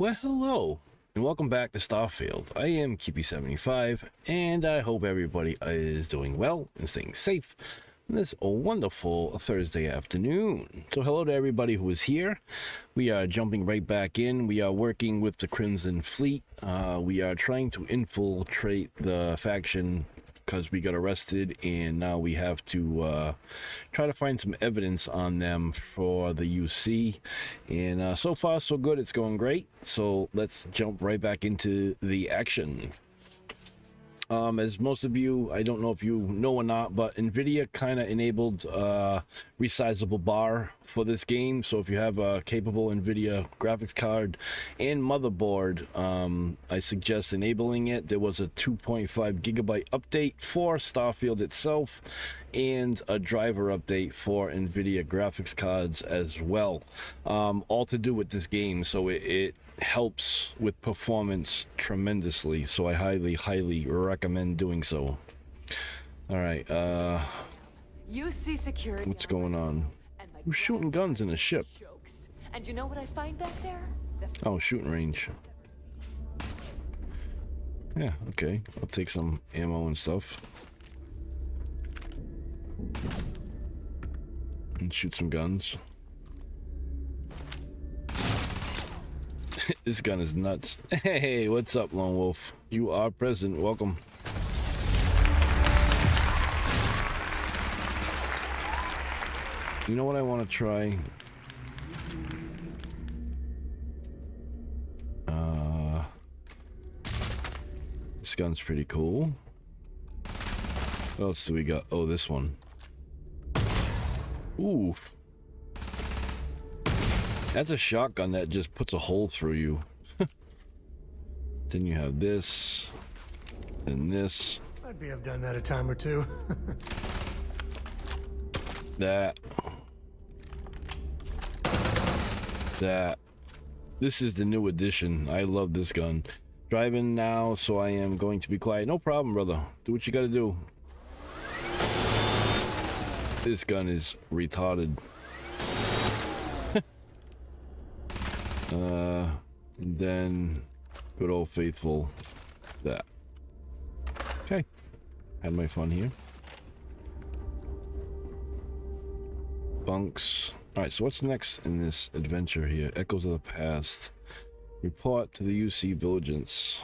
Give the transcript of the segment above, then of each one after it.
Well, hello, and welcome back to Starfield. I am Keepy75, and I hope everybody is doing well and staying safe on this wonderful Thursday afternoon. So hello to everybody who is here. We are jumping right back in. We are working with the Crimson Fleet. We are trying to infiltrate the faction because we got arrested, and now we have to try to find some evidence on them for the UC. And so far so good, it's going great. So let's jump right back into the action. As most of you, I don't know if you know or not, but NVIDIA kind of enabled resizable bar for this game. So if you have a capable NVIDIA graphics card and motherboard, I suggest enabling it. There was a 2.5 gigabyte update for Starfield itself and a driver update for NVIDIA graphics cards as well, all to do with this game. So it helps with performance tremendously, so I highly recommend doing so. All right, UC security. what's going on? Who's shooting guns in a ship? And you know what I find back there? Oh, shooting range. Yeah, okay, I'll take some ammo and stuff and shoot some guns. This gun is nuts. Hey, what's up, Lone Wolf? You are present. Welcome. You know what I want to try? This gun's pretty cool. What else do we got? Oh, this one. Oof. That's a shotgun that just puts a hole through you. Then you have this and this. I've done that a time or two. That. This is the new edition. I love this gun. Driving now, so I am going to be quiet. No problem, brother. Do what you gotta do. This gun is retarded. And then good old faithful that. Okay, had my fun here. Bunks. All right, so what's next in this adventure here? Echoes of the past. Report to the UC Vigilance.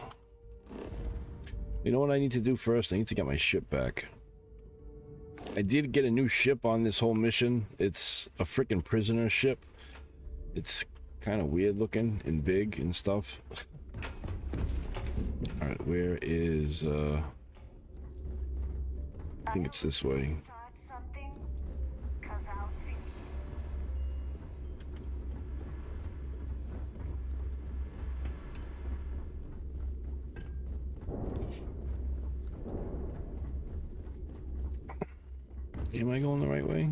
You know what I need to do first? I need to get my ship back. I did get a new ship on this whole mission. It's a freaking prisoner ship. It's kind of weird looking and big and stuff. All right, where is I think it's this way. Am I going the right way?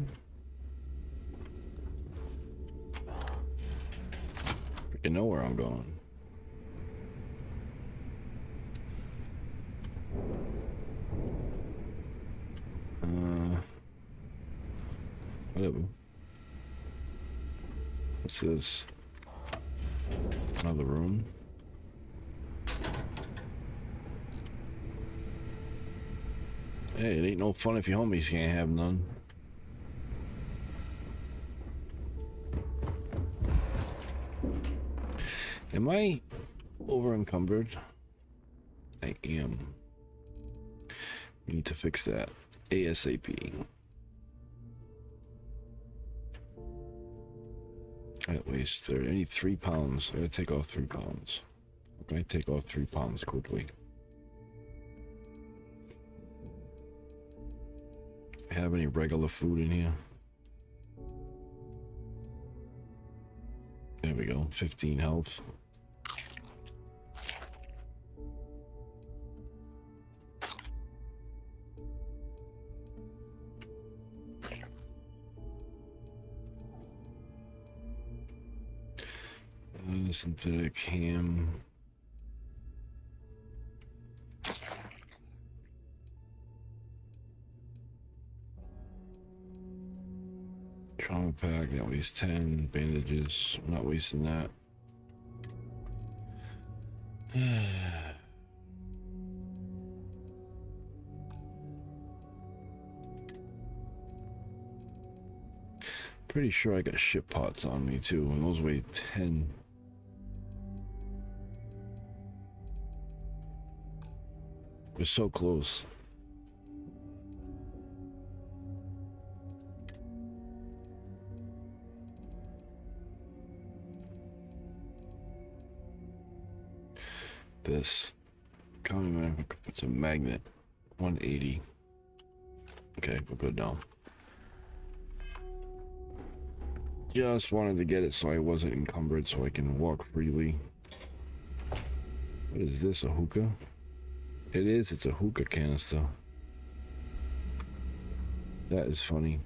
I know where I'm going. Whatever. What's this? Another room. Hey, it ain't no fun if your homies can't have none. Am I over encumbered? I am. We need to fix that ASAP. That weighs 30. I need 3 pounds. I gotta take off 3 pounds. How can I take off 3 pounds quickly? Have any regular food in here? There we go. 15 health. Synthetic ham. Trauma pack, that weighs 10. Bandages, I'm not wasting that. Pretty sure I got ship pots on me too, and those weigh 10. We're so close. This. Can't even if I could put some magnet. 180. Okay, we're good now. Just wanted to get it so I wasn't encumbered so I can walk freely. What is this, a hookah? It is, it's a hookah canister. That is funny.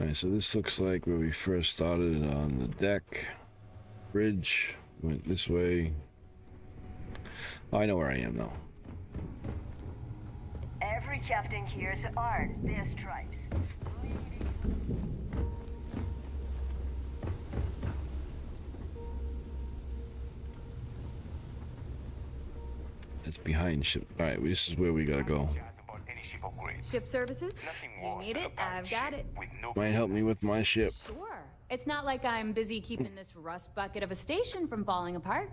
Alright, so this looks like where we first started on the deck. Bridge, went this way. Oh, I know where I am now. Every captain here's earned their stripes. It's behind ship. Alright, this is where we gotta go. Ship services? You need it? I've got it. Might help me with my ship. Sure. It's not like I'm busy keeping this rust bucket of a station from falling apart.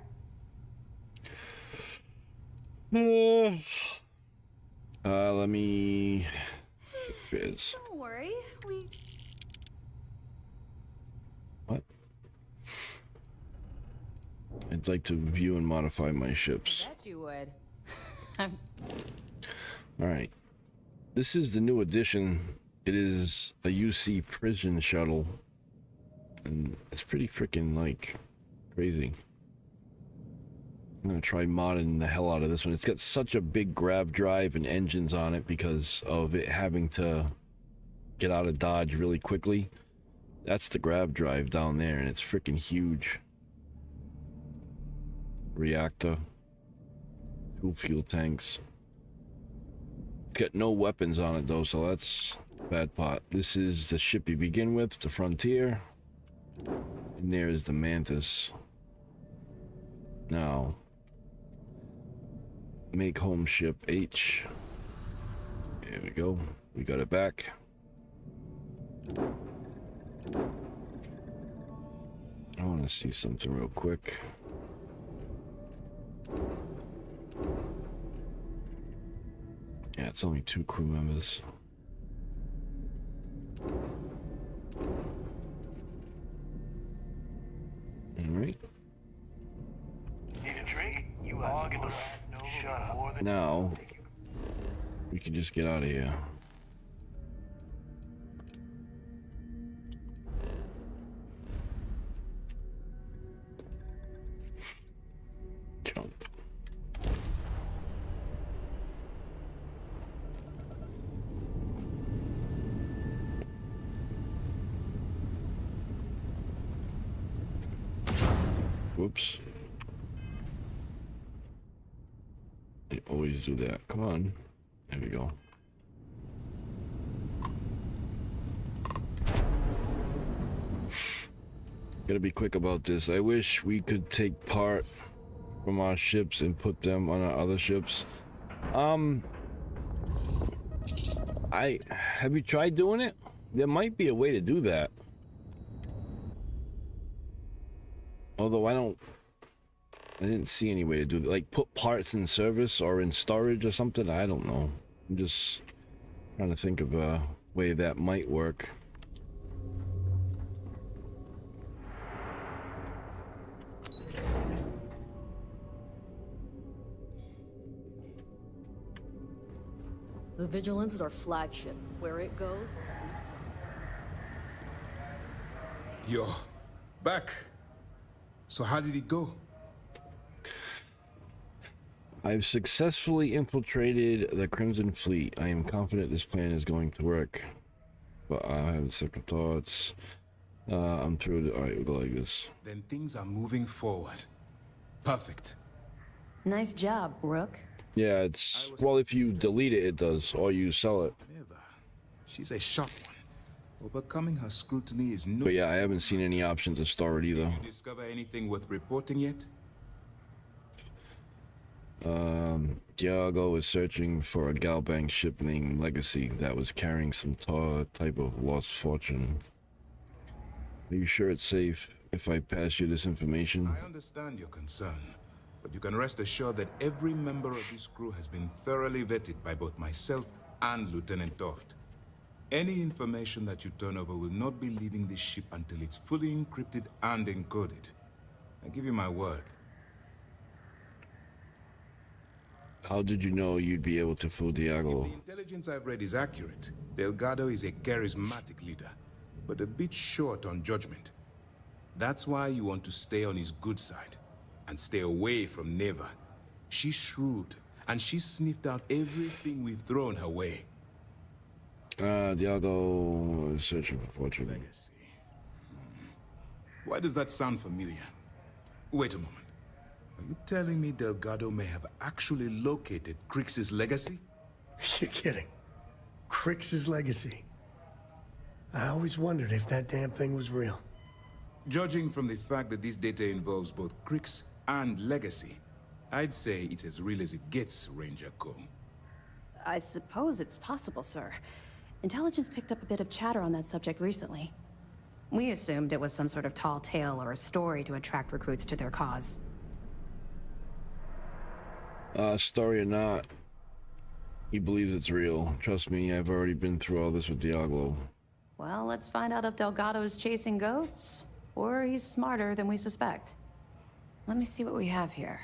Let me... Fizz. Don't worry. What? I'd like to view and modify my ships. Bet you would. Alright. This is the new addition. It is a UC prison shuttle. And it's pretty freaking, like, crazy. I'm gonna try modding the hell out of this one. It's got such a big grab drive and engines on it because of it having to get out of Dodge really quickly. That's the grab drive down there, and it's freaking huge. Reactor. 2 fuel tanks. It's got no weapons on it though, so that's a bad part. This is the ship you begin with, the Frontier. And there is the Mantis. Now, make home ship H. There we go. We got it back. I want to see something real quick. Yeah, it's only 2 crew members. Alright. Need a drink? You are gonna shut up. Now, we can just get out of here. Jump. Whoops. They always do that. Come on. There we go. Gotta be quick about this. I wish we could take part from our ships and put them on our other ships. Have you tried doing it? There might be a way to do that. Although I didn't see any way to do that. Like put parts in service or in storage or something. I don't know. I'm just trying to think of a way that might work. The Vigilance is our flagship. Where it goes... Yo, back. So how did it go? I've successfully infiltrated the Crimson Fleet. I am confident this plan is going to work. But I have second thoughts. I'm through it. Alright, we'll go like this. Then things are moving forward. Perfect. Nice job, Rook. Yeah, it's... Well, if you delete it, it does. Or you sell it. Never. She's a sharp one. Overcoming her scrutiny is no... But yeah, I haven't seen any options to start it either. Did you discover anything worth reporting yet? Diago is searching for a Galbank ship named Legacy that was carrying some type of lost fortune. Are you sure it's safe if I pass you this information? I understand your concern, but you can rest assured that every member of this crew has been thoroughly vetted by both myself and Lieutenant Toft. Any information that you turn over will not be leaving this ship until it's fully encrypted and encoded. I give you my word. How did you know you'd be able to fool Diago? The intelligence I've read is accurate. Delgado is a charismatic leader, but a bit short on judgment. That's why you want to stay on his good side, and stay away from Neva. She's shrewd, and she's sniffed out everything we've thrown her way. Diago is searching for fortune. Legacy. Why does that sound familiar? Wait a moment. Are you telling me Delgado may have actually located Crix's legacy? You're kidding. Crix's legacy. I always wondered if that damn thing was real. Judging from the fact that this data involves both Crix and legacy, I'd say it's as real as it gets, Ranger Cole. I suppose it's possible, sir. Intelligence picked up a bit of chatter on that subject recently. We assumed it was some sort of tall tale or a story to attract recruits to their cause. Story or not, he believes it's real. Trust me, I've already been through all this with Diablo. Well, let's find out if Delgado is chasing ghosts, or he's smarter than we suspect. Let me see what we have here.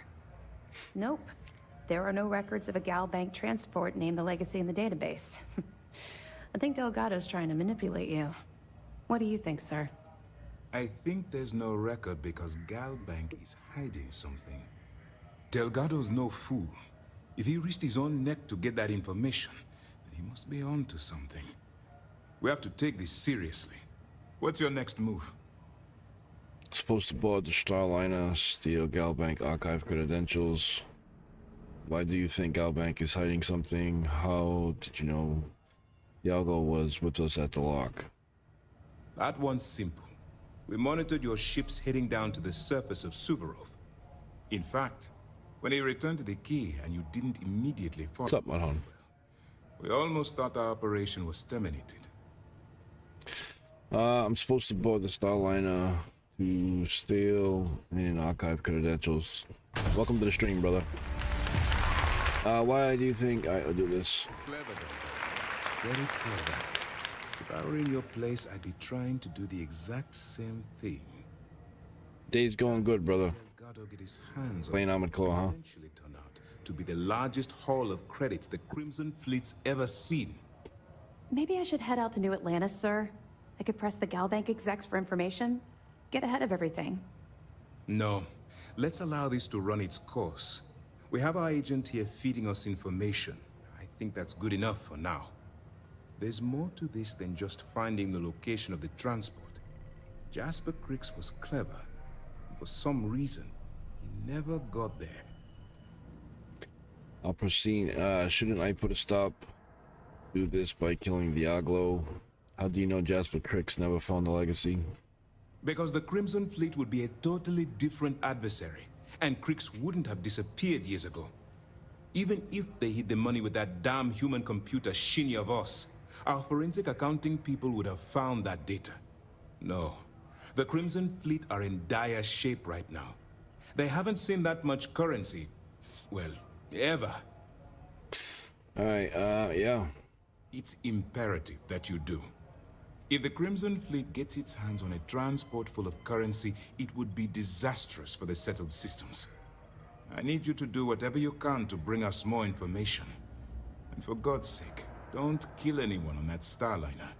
Nope. There are no records of a Galbank transport named the Legacy in the database. I think Delgado's trying to manipulate you. What do you think, sir? I think there's no record because Galbank is hiding something. Delgado's no fool. If he risked his own neck to get that information, then he must be on to something. We have to take this seriously. What's your next move? Supposed to board the Starliner, steal Galbank archive credentials. Why do you think Galbank is hiding something? How did you know Diago was with us at the lock? That one's simple. We monitored your ships heading down to the surface of Suvorov. In fact, when he returned to the key and you didn't immediately follow... What's up, Madhon? We almost thought our operation was terminated. I'm supposed to board the Starliner to steal and archive credentials. Welcome to the stream, brother. Why do you think I do this? Clever, though. Very clever. If I were in your place, I'd be trying to do the exact same thing. Day's going good, brother. Delgado get his hands Playing Armored Core, huh? potentially turn out to be the largest haul of credits the Crimson Fleet's ever seen. Maybe I should head out to New Atlantis, sir. I could press the Galbank execs for information. Get ahead of everything. No. Let's allow this to run its course. We have our agent here feeding us information. I think that's good enough for now. There's more to this than just finding the location of the transport. Jasper Crix was clever. For some reason, he never got there. I'll proceed. Shouldn't I put a stop to this by killing Diablo? How do you know Jasper Crix never found the legacy? Because the Crimson Fleet would be a totally different adversary, and Crix wouldn't have disappeared years ago. Even if they hid the money with that damn human computer Shinya Voss, our forensic accounting people would have found that data. No. The Crimson Fleet are in dire shape right now. They haven't seen that much currency, well, ever. Alright, yeah. It's imperative that you do. If the Crimson Fleet gets its hands on a transport full of currency, it would be disastrous for the settled systems. I need you to do whatever you can to bring us more information. And for God's sake, don't kill anyone on that Starliner.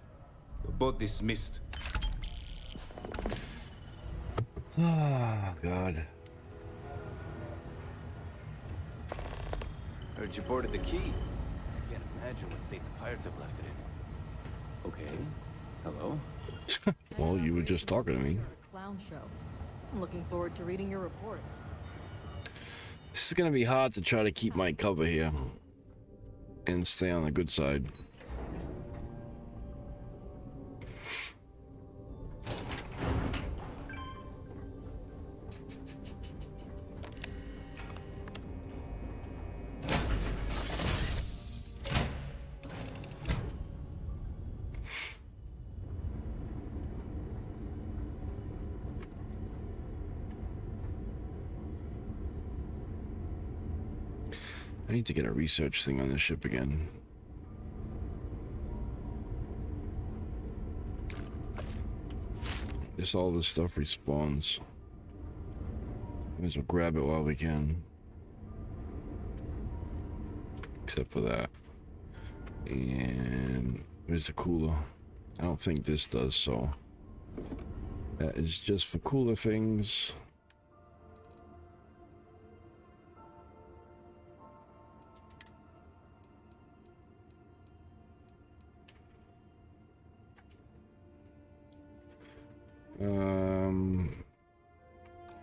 You're both dismissed. Oh, God. Heard you boarded the key. I can't imagine what state the pirates have left it in. Okay. Hello? Well, you were just talking to me. Clown show. I'm looking forward to reading your report. This is gonna be hard to try to keep my cover here and stay on the good side. I need to get a research thing on this ship again. This all this stuff respawns. Might as well grab it while we can. Except for that. And where's the cooler? I don't think this does, so that is just for cooler things.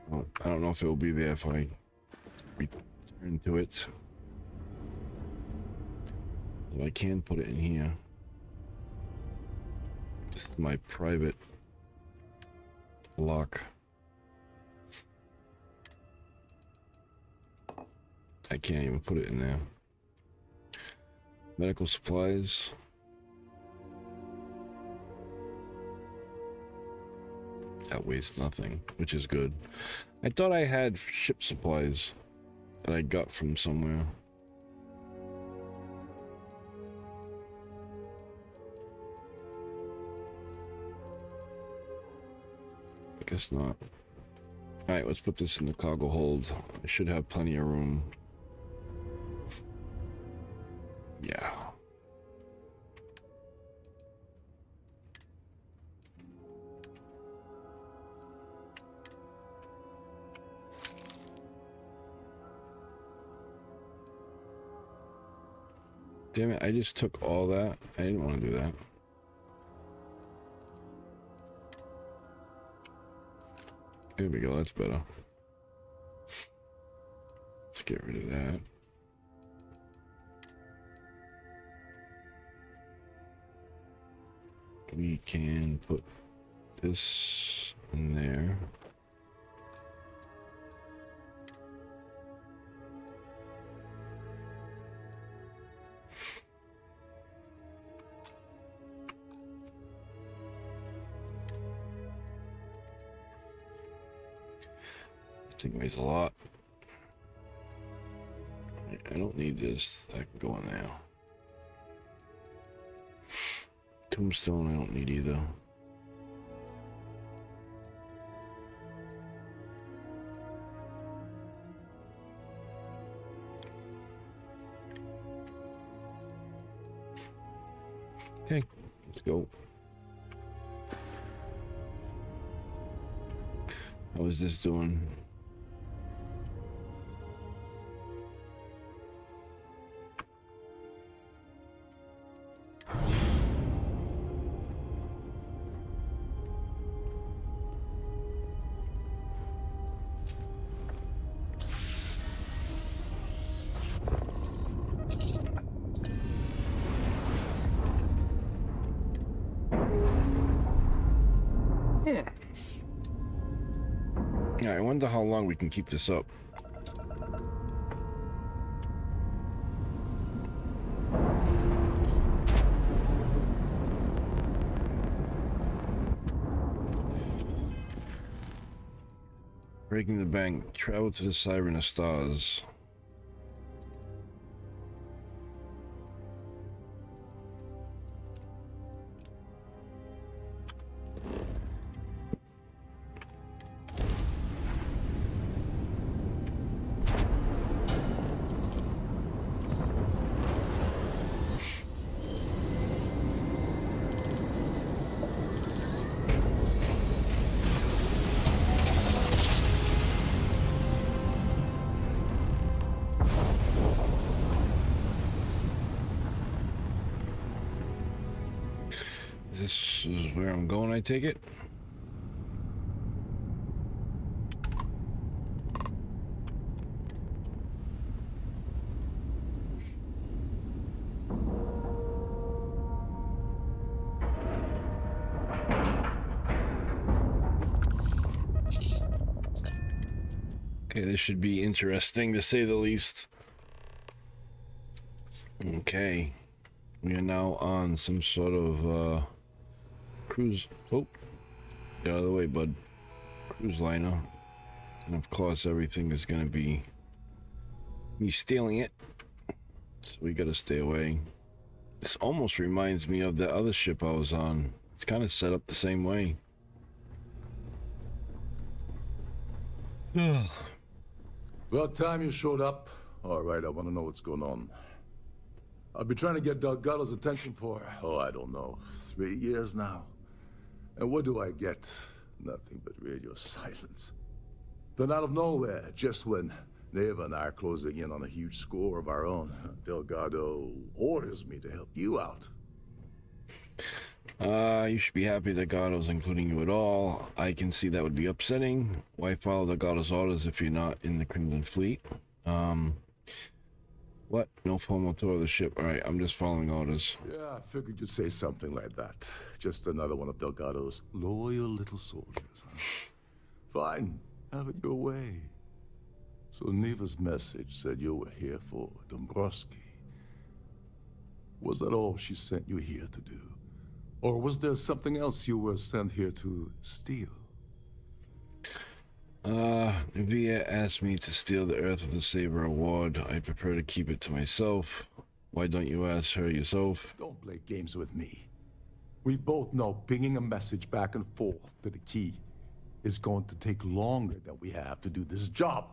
Well, I don't know if it will be there if I return to it. Well, I can put it in here. This is my private lock. I can't even put it in there. Medical supplies. That weighs nothing, which is good. I thought I had ship supplies that I got from somewhere. I guess not. Alright, let's put this in the cargo hold. I should have plenty of room. Yeah. Damn it, I just took all that. I didn't want to do that. There we go, that's better. Let's get rid of that. We can put this in there. Thing weighs a lot. I don't need this. That can go in there. Tombstone I don't need either. Okay, let's go. How is this doing? Yeah, I wonder how long we can keep this up. Breaking the bank. Travel to the Siren of Stars. This is where I'm going, I take it. Okay, this should be interesting to say the least. Okay, we are now on some sort of cruise. Oh, get out of the way, bud. Cruise liner, and of course everything is going to be me stealing it So we gotta stay away. This almost reminds me of the other ship I was on. It's kind of set up the same way. About time you showed up. All right, I want to know what's going on. I've been trying to get Delgado's attention for, oh, I don't know, 3 years now. And what do I get? Nothing but radio silence. Then out of nowhere, just when Neva and I are closing in on a huge score of our own, Delgado orders me to help you out. You should be happy that Delgado's including you at all. I can see that would be upsetting. Why follow Delgado's orders if you're not in the Crimson Fleet? What? No formal tour of the ship. Alright, I'm just following orders. Yeah, I figured you'd say something like that. Just another one of Delgado's loyal little soldiers. Huh? Fine, have it your way. So Neva's message said you were here for Dombrowski. Was that all she sent you here to do? Or was there something else you were sent here to steal? Via asked me to steal the Earth of the Saber award. I prefer to keep it to myself. Why don't you ask her yourself? Don't play games with me. We both know pinging a message back and forth to the key is going to take longer than we have to do this job.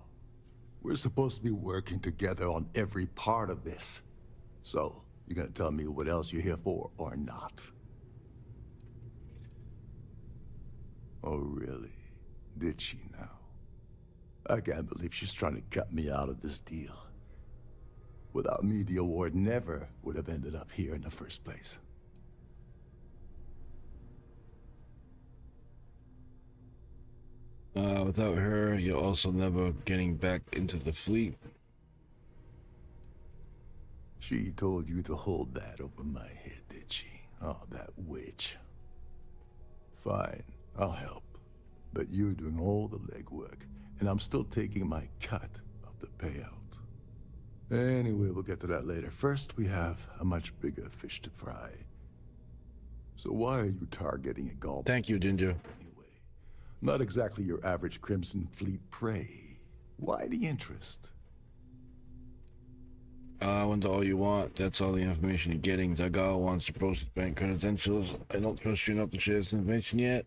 We're supposed to be working together on every part of this. So, you're gonna tell me what else you're here for or not? Oh, really? Did she now? I can't believe she's trying to cut me out of this deal. Without me, the award never would have ended up here in the first place. Without her, you're also never getting back into the fleet. She told you to hold that over my head, did she? Oh, that witch. Fine, I'll help. But you're doing all the legwork, and I'm still taking my cut of the payout. Anyway, we'll get to that later. First, we have a much bigger fish to fry. So why are you targeting a gall? Thank you, Ginger. Anyway, not exactly your average Crimson Fleet prey. Why the interest? I want all you want. That's all the information you're getting. Zagal wants to process bank credentials. I don't trust you enough to share this information yet.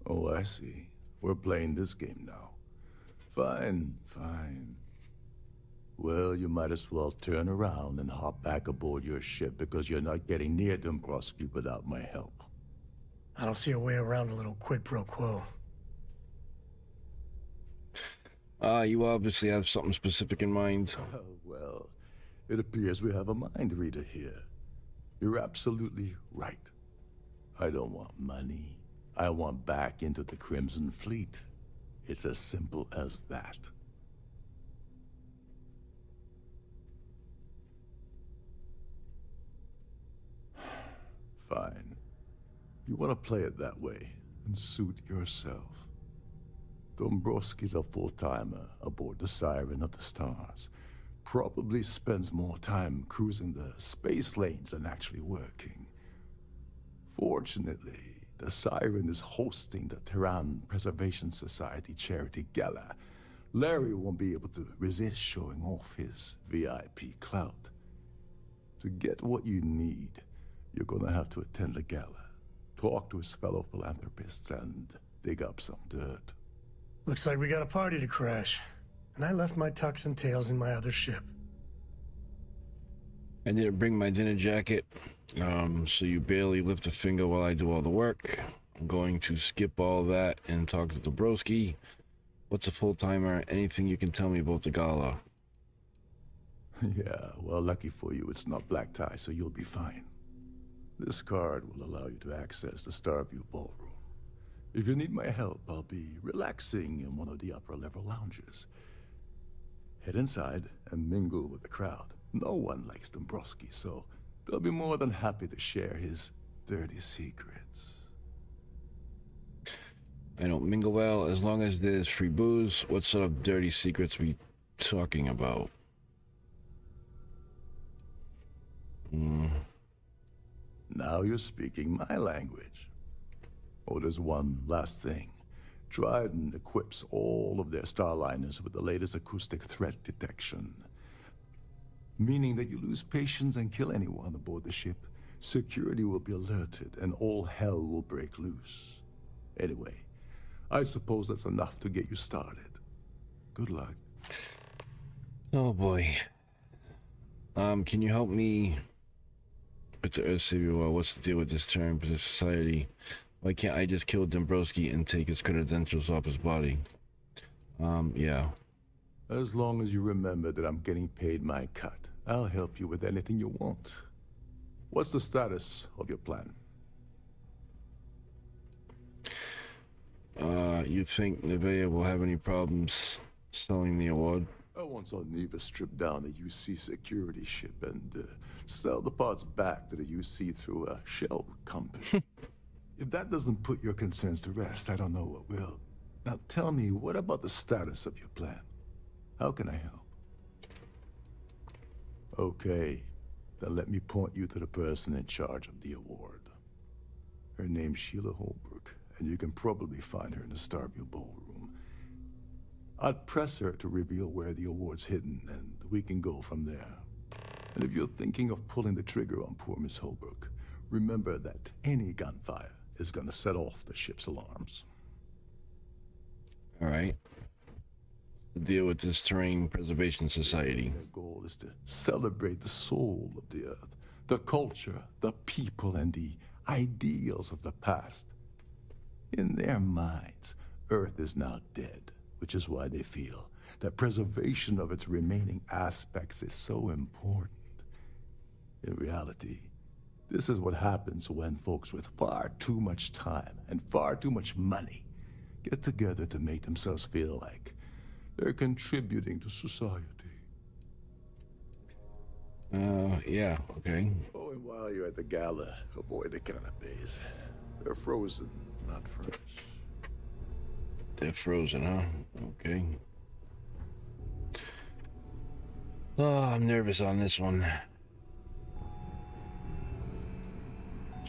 Oh, I see. We're playing this game now. Fine, fine. Well, you might as well turn around and hop back aboard your ship because you're not getting near Dombrowski without my help. I don't see a way around a little quid pro quo. You obviously have something specific in mind. Oh, well, it appears we have a mind reader here. You're absolutely right. I don't want money. I want back into the Crimson Fleet. It's as simple as that. Fine. You want to play it that way and suit yourself. Dombrowski's a full-timer aboard the Siren of the Stars. Probably spends more time cruising the space lanes than actually working. Fortunately, the Siren is hosting the Tehran Preservation Society charity gala. Larry won't be able to resist showing off his VIP clout. To get what you need, you're gonna have to attend the gala, talk to his fellow philanthropists, and dig up some dirt. Looks like we got a party to crash. And I left my tux and tails in my other ship. I didn't bring my dinner jacket, so you barely lift a finger while I do all the work. I'm going to skip all that and talk to Dombrowski. What's a full-timer? Anything you can tell me about the gala? Yeah, well, lucky for you, it's not black tie, so you'll be fine. This card will allow you to access the Starview Ballroom. If you need my help, I'll be relaxing in one of the upper-level lounges. Head inside and mingle with the crowd. No one likes Dombrowski, so they'll be more than happy to share his dirty secrets. I don't mingle well. As long as there's free booze, what sort of dirty secrets are we talking about? Now you're speaking my language. Oh, there's one last thing. Trident equips all of their starliners with the latest acoustic threat detection. Meaning that you lose patience and kill anyone aboard the ship, security will be alerted and all hell will break loose. Anyway, I suppose that's enough to get you started. Good luck. Oh boy. Can you help me with the Earth-saving? Well, what's the deal with this term for society? Why can't I just kill Dombrowski and take his credentials off his body? Yeah. As long as you remember that I'm getting paid my cut, I'll help you with anything you want. What's the status of your plan? You think Nevaeh will have any problems selling the award? I once saw Neva strip down a UC security ship and sell the parts back to the UC through a shell company. If that doesn't put your concerns to rest, I don't know what will. Now tell me, what about the status of your plan? How can I help? Okay, then let me point you to the person in charge of the award. Her name's Sheila Holbrook, and you can probably find her in the Starfield ballroom. I'd press her to reveal where the award's hidden, and we can go from there. And if you're thinking of pulling the trigger on poor Miss Holbrook, remember that any gunfire is gonna set off the ship's alarms. All right. Deal with this Terrain Preservation Society. Their goal is to celebrate the soul of the Earth, the culture, the people, and the ideals of the past. In their minds, Earth is now dead, which is why they feel that preservation of its remaining aspects is so important. In reality, this is what happens when folks with far too much time and far too much money get together to make themselves feel like they're contributing to society. Yeah, okay. Oh, and while you're at the gala, avoid the canapes. They're frozen, not fresh. They're frozen, huh? Okay. Oh, I'm nervous on this one.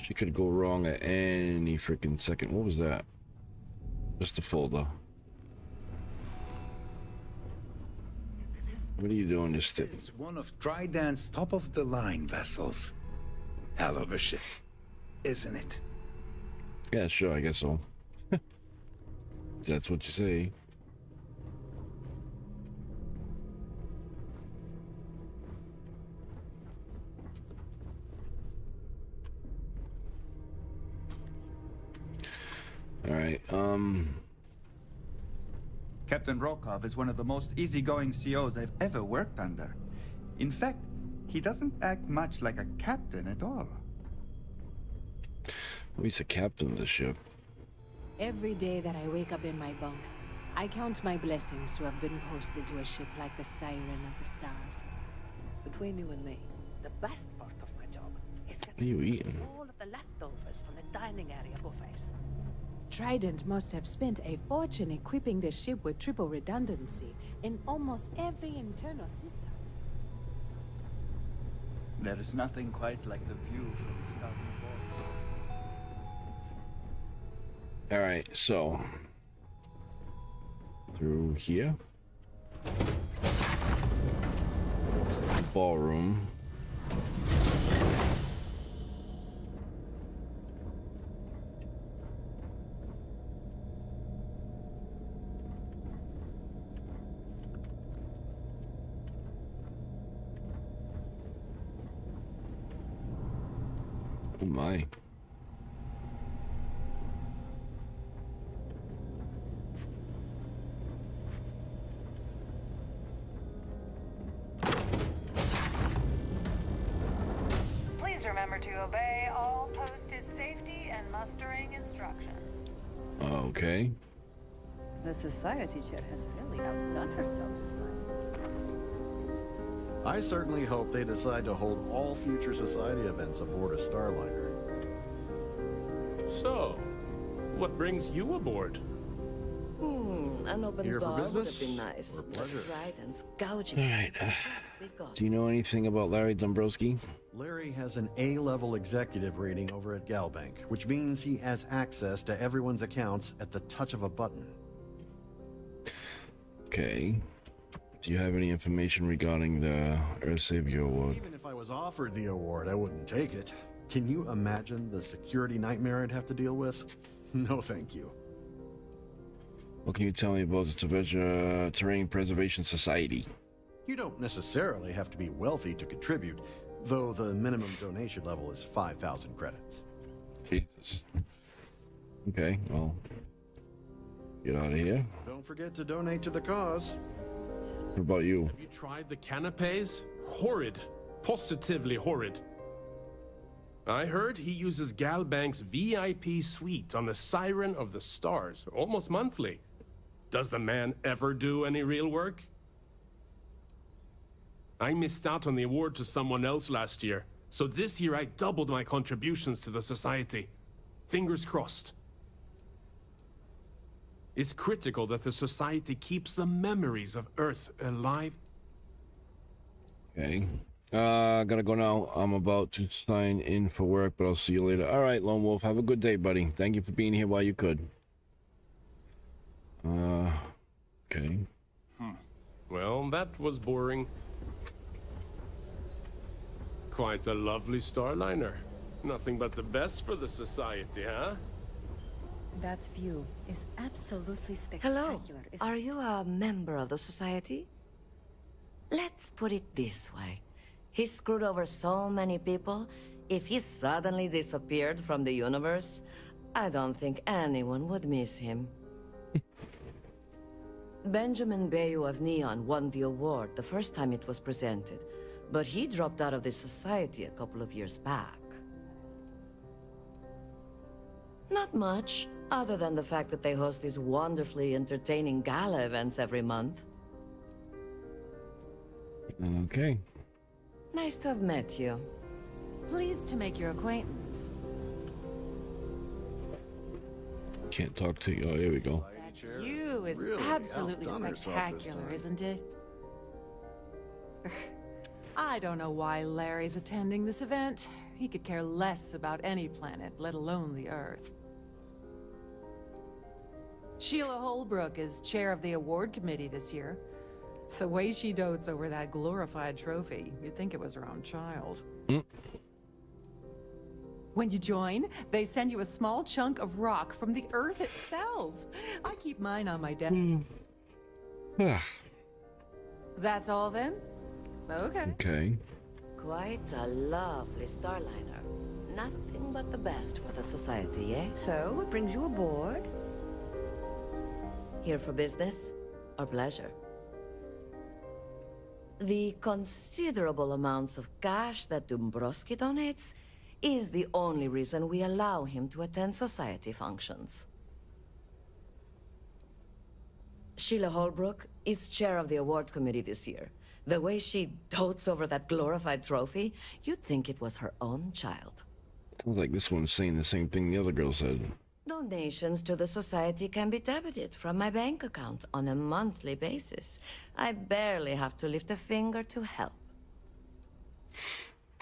She could go wrong at any freaking second. What was that? Just a folder. What are you doing this This is one of Trident's top-of-the-line vessels. Hell of a ship, isn't it? Yeah, sure, I guess so. That's what you say. All right, Captain Rokov is one of the most easygoing COs I've ever worked under. In fact, he doesn't act much like a captain at all. well, he's the captain of the ship. Every day that I wake up in my bunk, I count my blessings to have been posted to a ship like the Siren of the Stars. Between you and me, the best part of my job is What are you eating? all of the leftovers from the dining area buffets. Trident must have spent a fortune equipping the ship with triple redundancy in almost every internal system. There is nothing quite like the view from the starting board. All right, so through here, ballroom. Oh my. Please remember to obey all posted safety and mustering instructions. Okay. The society chair has really outdone herself this time. I certainly hope they decide to hold all future society events aboard a Starliner. So, what brings you aboard? An open Here for bar would have business been nice. or pleasure? Trident's gouging. All right. We've got. Do you know anything about Larry Dombrowski? Larry has an A-level executive rating over at Galbank, which means he has access to everyone's accounts at the touch of a button. Okay. Do you have any information regarding the Earth Savior Award? Even if I was offered the award, I wouldn't take it. Can you imagine the security nightmare I'd have to deal with? No, thank you. What can you tell me about the Terrain Preservation Society? You don't necessarily have to be wealthy to contribute, though the minimum donation level is 5,000 credits. Jesus. Okay, well, get out of here. Don't forget to donate to the cause. What about you? Have you tried the canapes? Horrid. Positively horrid. I heard he uses Galbank's VIP suite on the Siren of the Stars, almost monthly. Does the man ever do any real work? I missed out on the award to someone else last year, so this year I doubled my contributions to the society. Fingers crossed. It's critical that the society keeps the memories of Earth alive. Okay. Gotta go now. I'm about to sign in for work, but I'll see you later. All right, Lone Wolf. Have a good day, buddy. Thank you for being here while you could. Okay. Well, that was boring. Quite a lovely starliner. Nothing but the best for the society, huh? That view is absolutely spectacular. Hello. Are you a member of the society? Let's put it this way. He screwed over so many people. If he suddenly disappeared from the universe, I don't think anyone would miss him. Benjamin Bayou of Neon won the award the first time it was presented, but he dropped out of the society a couple of years back. Not much, other than the fact that they host these wonderfully entertaining gala events every month. Okay. Nice to have met you. Pleased to make your acquaintance. Can't talk to you. Oh, here we go. That view is really absolutely outdone herself this spectacular, time. isn't it? I don't know why Larry's attending this event. He could care less about any planet, let alone the Earth. Sheila Holbrook is chair of the award committee this year. The way she dotes over that glorified trophy, you'd think it was her own child. When you join, they send you a small chunk of rock from the Earth itself. I keep mine on my desk. That's all then? Okay. Okay. Quite a lovely starliner. Nothing but the best for the society, eh? So, what brings you aboard? Here for business or pleasure? The considerable amounts of cash that Dombrowski donates is the only reason we allow him to attend society functions. Sheila Holbrook is chair of the award committee this year. The way she dotes over that glorified trophy, you'd think it was her own child. Sounds like this one's saying the same thing the other girl said. Donations to the society can be debited from my bank account on a monthly basis. I barely have to lift a finger to help.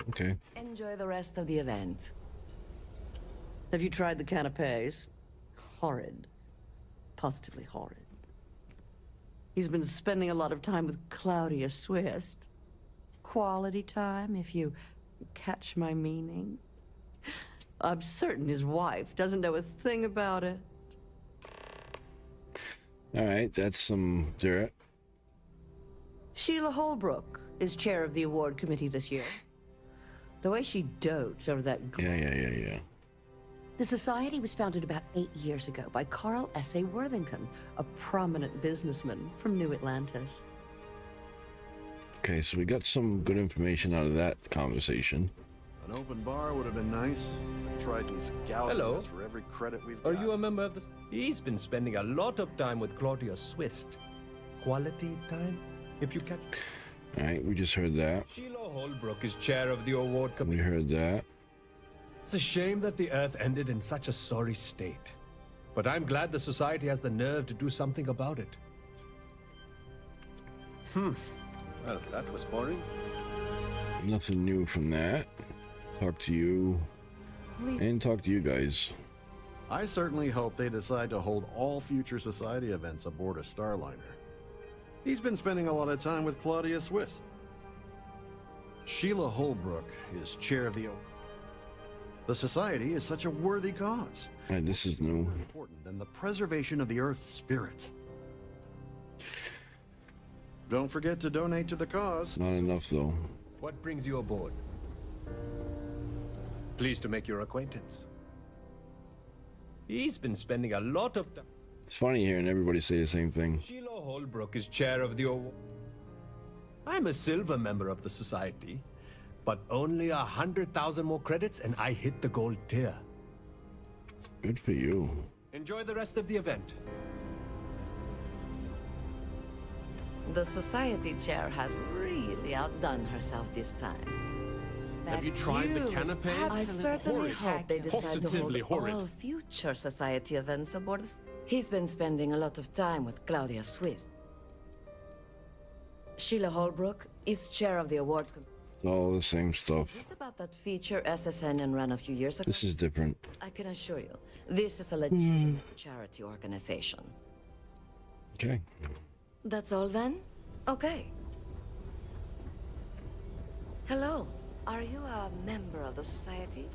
Okay. Enjoy the rest of the event. Have you tried the canapes? Horrid. Positively horrid. He's been spending a lot of time with Claudia Swist. Quality time, if you catch my meaning. I'm certain his wife doesn't know a thing about it. All right, that's some dirt. Sheila Holbrook is chair of the award committee this year. The way she dotes over that... Yeah. The society was founded about 8 years ago by Carl S.A. Worthington, a prominent businessman from New Atlantis. Okay, so we got some good information out of that conversation. An open bar would have been nice. Triton's gouging us for every credit we've got. Are you a member of this? He's been spending a lot of time with Claudia Swist. Quality time, if you catch. All right, we just heard that. Sheila Holbrook is chair of the award committee. We heard that. It's a shame that the Earth ended in such a sorry state. But I'm glad the society has the nerve to do something about it. Well, that was boring. Nothing new from that. Talk to you. And talk to you guys. I certainly hope they decide to hold all future society events aboard a Starliner. He's been spending a lot of time with Claudia Swiss. Sheila Holbrook is chair of the... The Society is such a worthy cause. Right, this is new. More important than the preservation of the Earth's spirit. Don't forget to donate to the cause. Not enough, though. What brings you aboard? Pleased to make your acquaintance. He's been spending a lot of time. It's funny hearing everybody say the same thing. Sheila Holbrook is chair of the award. I'm a silver member of the Society, but only 100,000 more credits and I hit the gold tier. Good for you. Enjoy the rest of the event. The Society chair has really outdone herself this time. Have you tried the canapés? I certainly hope they decide to Positively hold horrid. all future Society events aboard. He's been spending a lot of time with Claudia Swiss. Sheila Holbrook is chair of the award. It's all the same stuff. This about that feature SSN ran a few years ago? This is different. I can assure you, this is a legitimate charity organization. Okay. That's all then? Okay. Hello. Are you a member of the Society?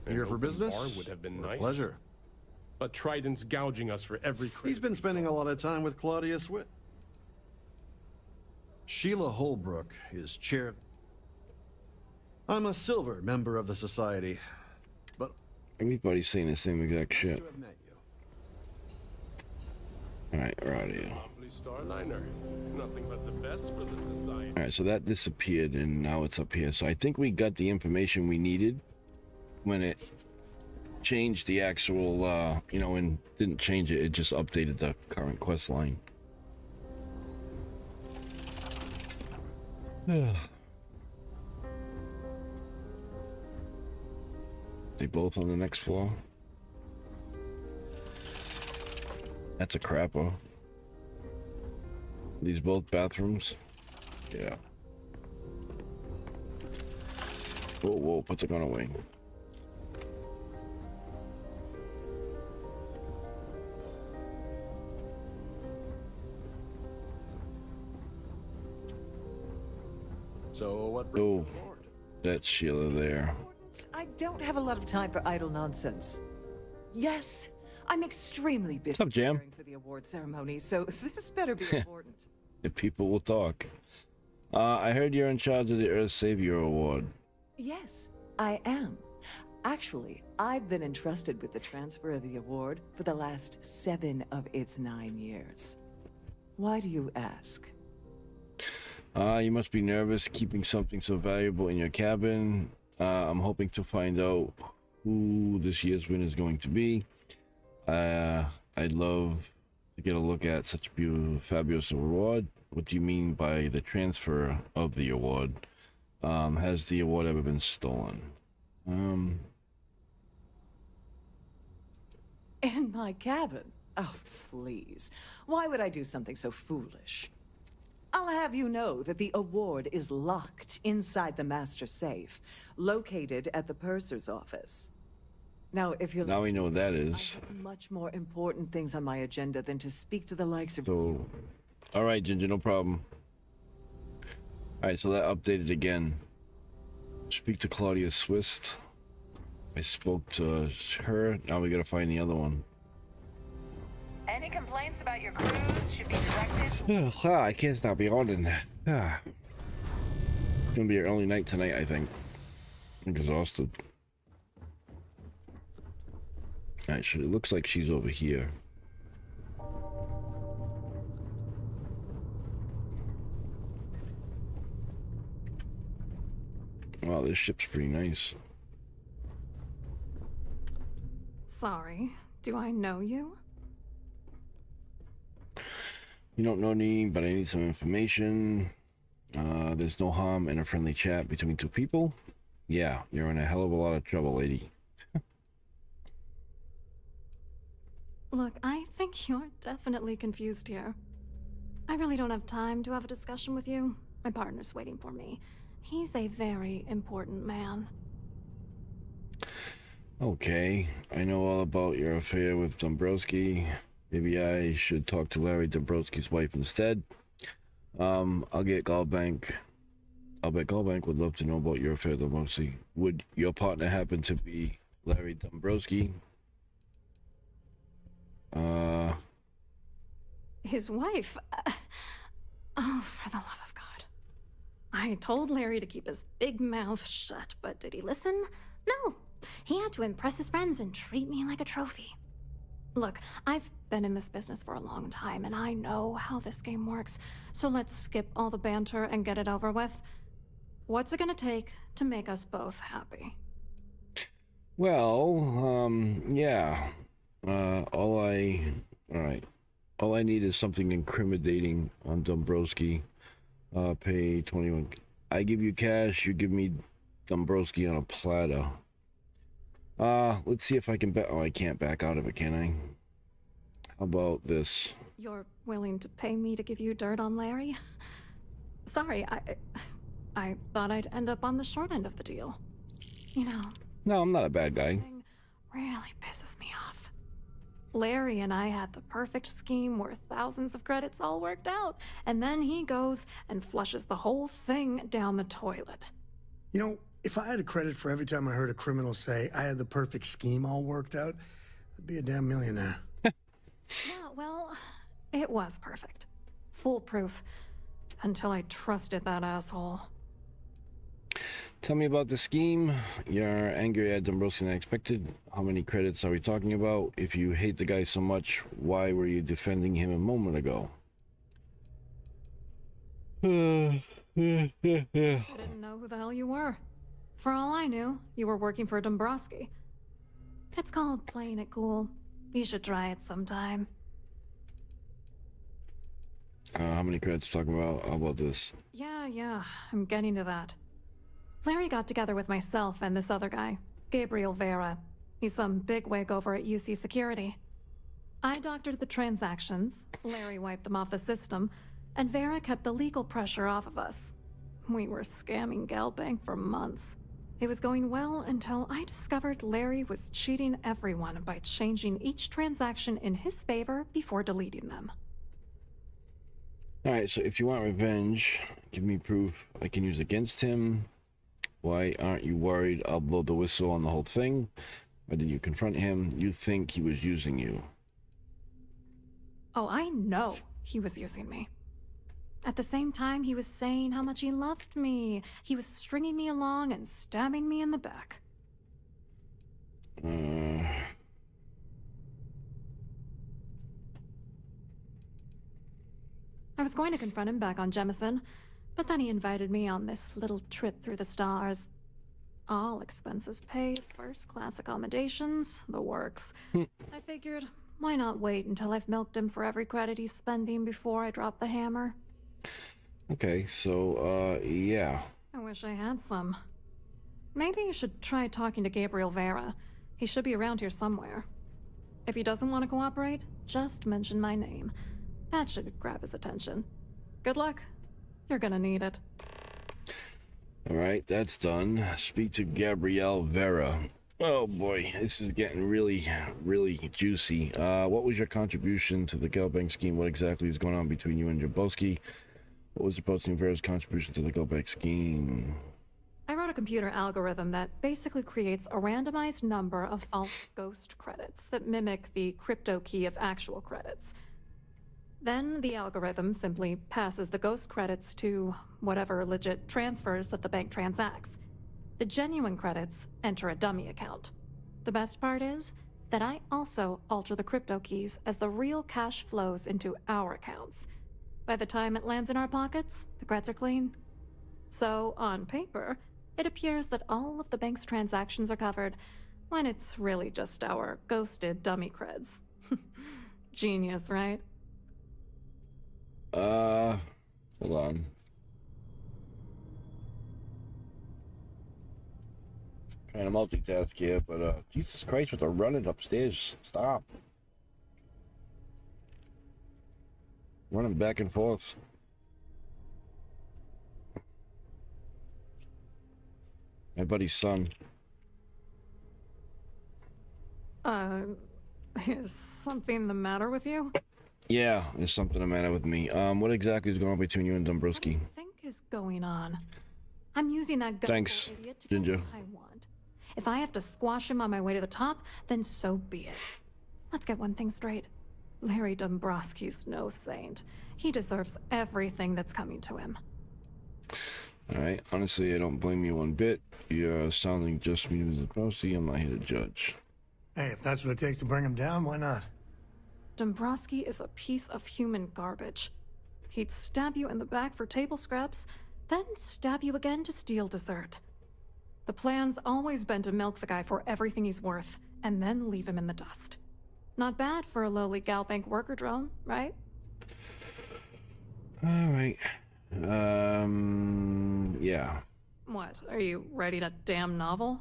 Here for business? Bar would have been nice. Pleasure. But Trident's gouging us for every credit. He's been spending a lot of time with Claudia Swiss. Sheila Holbrook is chair. I'm a silver member of the Society, but everybody's saying the same exact shit. to have met you. All right, we're out of here. Lovely Starliner. Nothing but the best for the Society. All right, so that disappeared and now it's up here. So I think we got the information we needed when it changed the actual, you know, and didn't change it. It just updated the current quest line. They both on the next floor. That's a crapper. These both bathrooms. Yeah. Whoa, whoa, put the gun away. So what? Oh, that's Sheila there. I don't have a lot of time for idle nonsense. Yes, I'm extremely busy What's up, Jam? preparing for the award ceremony, so this better be important. If people will talk. I heard you're in charge of the Earth Savior Award. Yes, I am. Actually, I've been entrusted with the transfer of the award for the last 7 of its 9 years. Why do you ask? You must be nervous keeping something so valuable in your cabin. I'm hoping to find out who this year's winner is going to be. I'd love to get a look at such a beautiful, fabulous award. What do you mean by the transfer of the award? Has the award ever been stolen? In my cabin? Oh, please. Why would I do something so foolish? I'll have you know that the award is locked inside the master safe, located at the purser's office. Now, if you're Now we know what that is. I have much more important things on my agenda than to speak to the likes of So, all right, Ginger, no problem. All right, so that updated again. Speak to Claudia Swiss. I spoke to her. Now we gotta find the other one. Any complaints about your cruise should be directed. I can't stop yawning. It's gonna be an early night tonight, I think. I'm exhausted. Actually, it looks like she's over here. Wow, this ship's pretty nice. Sorry, do I know you? You don't know me, but I need some information. There's no harm in a friendly chat between two people. Yeah, you're in a hell of a lot of trouble, lady. Look, I think you're definitely confused here. I really don't have time to have a discussion with you. My partner's waiting for me. He's a very important man. Okay, I know all about your affair with Dombrowski. Maybe I should talk to Larry Dombrowski's wife instead. I'll get Gallbank. I'll bet Gallbank would love to know about your affair, Dombrowski. Would your partner happen to be Larry Dombrowski? His wife? Oh, for the love of God. I told Larry to keep his big mouth shut, but did he listen? No. He had to impress his friends and treat me like a trophy. Look, I've been in this business for a long time, and I know how this game works, so let's skip all the banter and get it over with. What's it gonna take to make us both happy? Well, yeah. All I need is something incriminating on Dombrowski. Pay 21. I give you cash, you give me Dombrowski on a platter. Let's see if I can oh, I can't back out of it, can I? How about this? You're willing to pay me to give you dirt on Larry? Sorry, I thought I'd end up on the short end of the deal. You know. No, I'm not a bad guy. Really pisses me off. Larry and I had the perfect scheme where thousands of credits all worked out, and then he goes and flushes the whole thing down the toilet. You know, if I had a credit for every time I heard a criminal say I had the perfect scheme all worked out, I'd be a damn millionaire. Yeah, well, it was perfect. Foolproof. Until I trusted that asshole. Tell me about the scheme. You're angry at Dombrowski than I expected. How many credits are we talking about? If you hate the guy so much, why were you defending him a moment ago? I didn't know who the hell you were. For all I knew, you were working for Dombrowski. It's called playing it cool. You should try it sometime. How many credits talking about? How about this? Yeah, I'm getting to that. Larry got together with myself and this other guy, Gabriel Vera. He's some bigwig over at UC Security. I doctored the transactions, Larry wiped them off the system, and Vera kept the legal pressure off of us. We were scamming Galbank for months. It was going well until I discovered Larry was cheating everyone by changing each transaction in his favor before deleting them. Alright, so if you want revenge, give me proof I can use against him. Why aren't you worried I'll blow the whistle on the whole thing? Why didn't you confront him? You think he was using you. Oh, I know he was using me. At the same time, he was saying how much he loved me. He was stringing me along and stabbing me in the back. I was going to confront him back on Jemison, but then he invited me on this little trip through the stars. All expenses paid, first-class accommodations, the works. I figured, why not wait until I've milked him for every credit he's spending before I drop the hammer? Okay, so, yeah. I wish I had some. Maybe you should try talking to Gabriel Vera. He should be around here somewhere. If he doesn't want to cooperate, just mention my name. That should grab his attention. Good luck. You're gonna need it. Alright, that's done. Speak to Gabrielle Vera. Oh boy, this is getting really juicy. What was your contribution to the Galbank scheme? What exactly is going on between you and Dombrowski? What was supposed Vera's contribution to the Galbank scheme? I wrote a computer algorithm that basically creates a randomized number of false ghost credits that mimic the crypto key of actual credits. Then the algorithm simply passes the ghost credits to whatever legit transfers that the bank transacts. The genuine credits enter a dummy account. The best part is that I also alter the crypto keys as the real cash flows into our accounts. By the time it lands in our pockets, the creds are clean. So, on paper, it appears that all of the bank's transactions are covered, when it's really just our ghosted dummy creds. Genius, right? Hold on. Trying to multitask here, but Jesus Christ with the running upstairs. Stop. Running back and forth. My buddy's son. Is something the matter with you? Yeah, there's something the matter with me. What exactly is going on between you and Dombrowski? What do you think is going on? I'm using that Thanks, idiot to Ginger. get what I want. If I have to squash him on my way to the top, then so be it. Let's get one thing straight. Larry Dombrowski's no saint. He deserves everything that's coming to him. Alright, honestly, I don't blame you one bit. You're sounding just me as a Dombrowski. I'm not here to judge. Hey, if that's what it takes to bring him down, why not? Dombrowski is a piece of human garbage. He'd stab you in the back for table scraps, then stab you again to steal dessert. The plan's always been to milk the guy for everything he's worth, and then leave him in the dust. Not bad for a lowly Galbank worker drone, right? Alright. Yeah. What, are you ready to damn novel?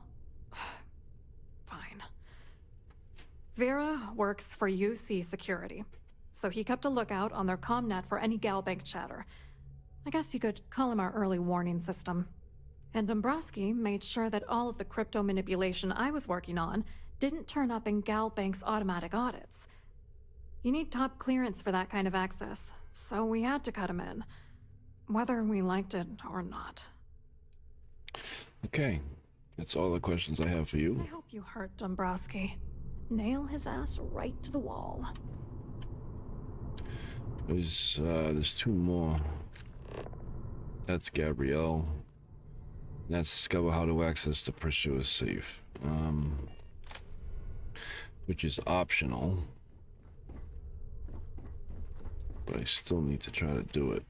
Fine. Vera works for UC Security, so he kept a lookout on their commnet for any Galbank chatter. I guess you could call him our early warning system. And Dombrowski made sure that all of the crypto manipulation I was working on didn't turn up in Galbank's automatic audits. You need top clearance for that kind of access, so we had to cut him in, whether we liked it or not. Okay, that's all the questions I have for you. I hope you hurt Dombrowski. Nail his ass right to the wall. There's two more. That's Gabrielle. That's discover how to access the Precious safe. Which is optional. But I still need to try to do it.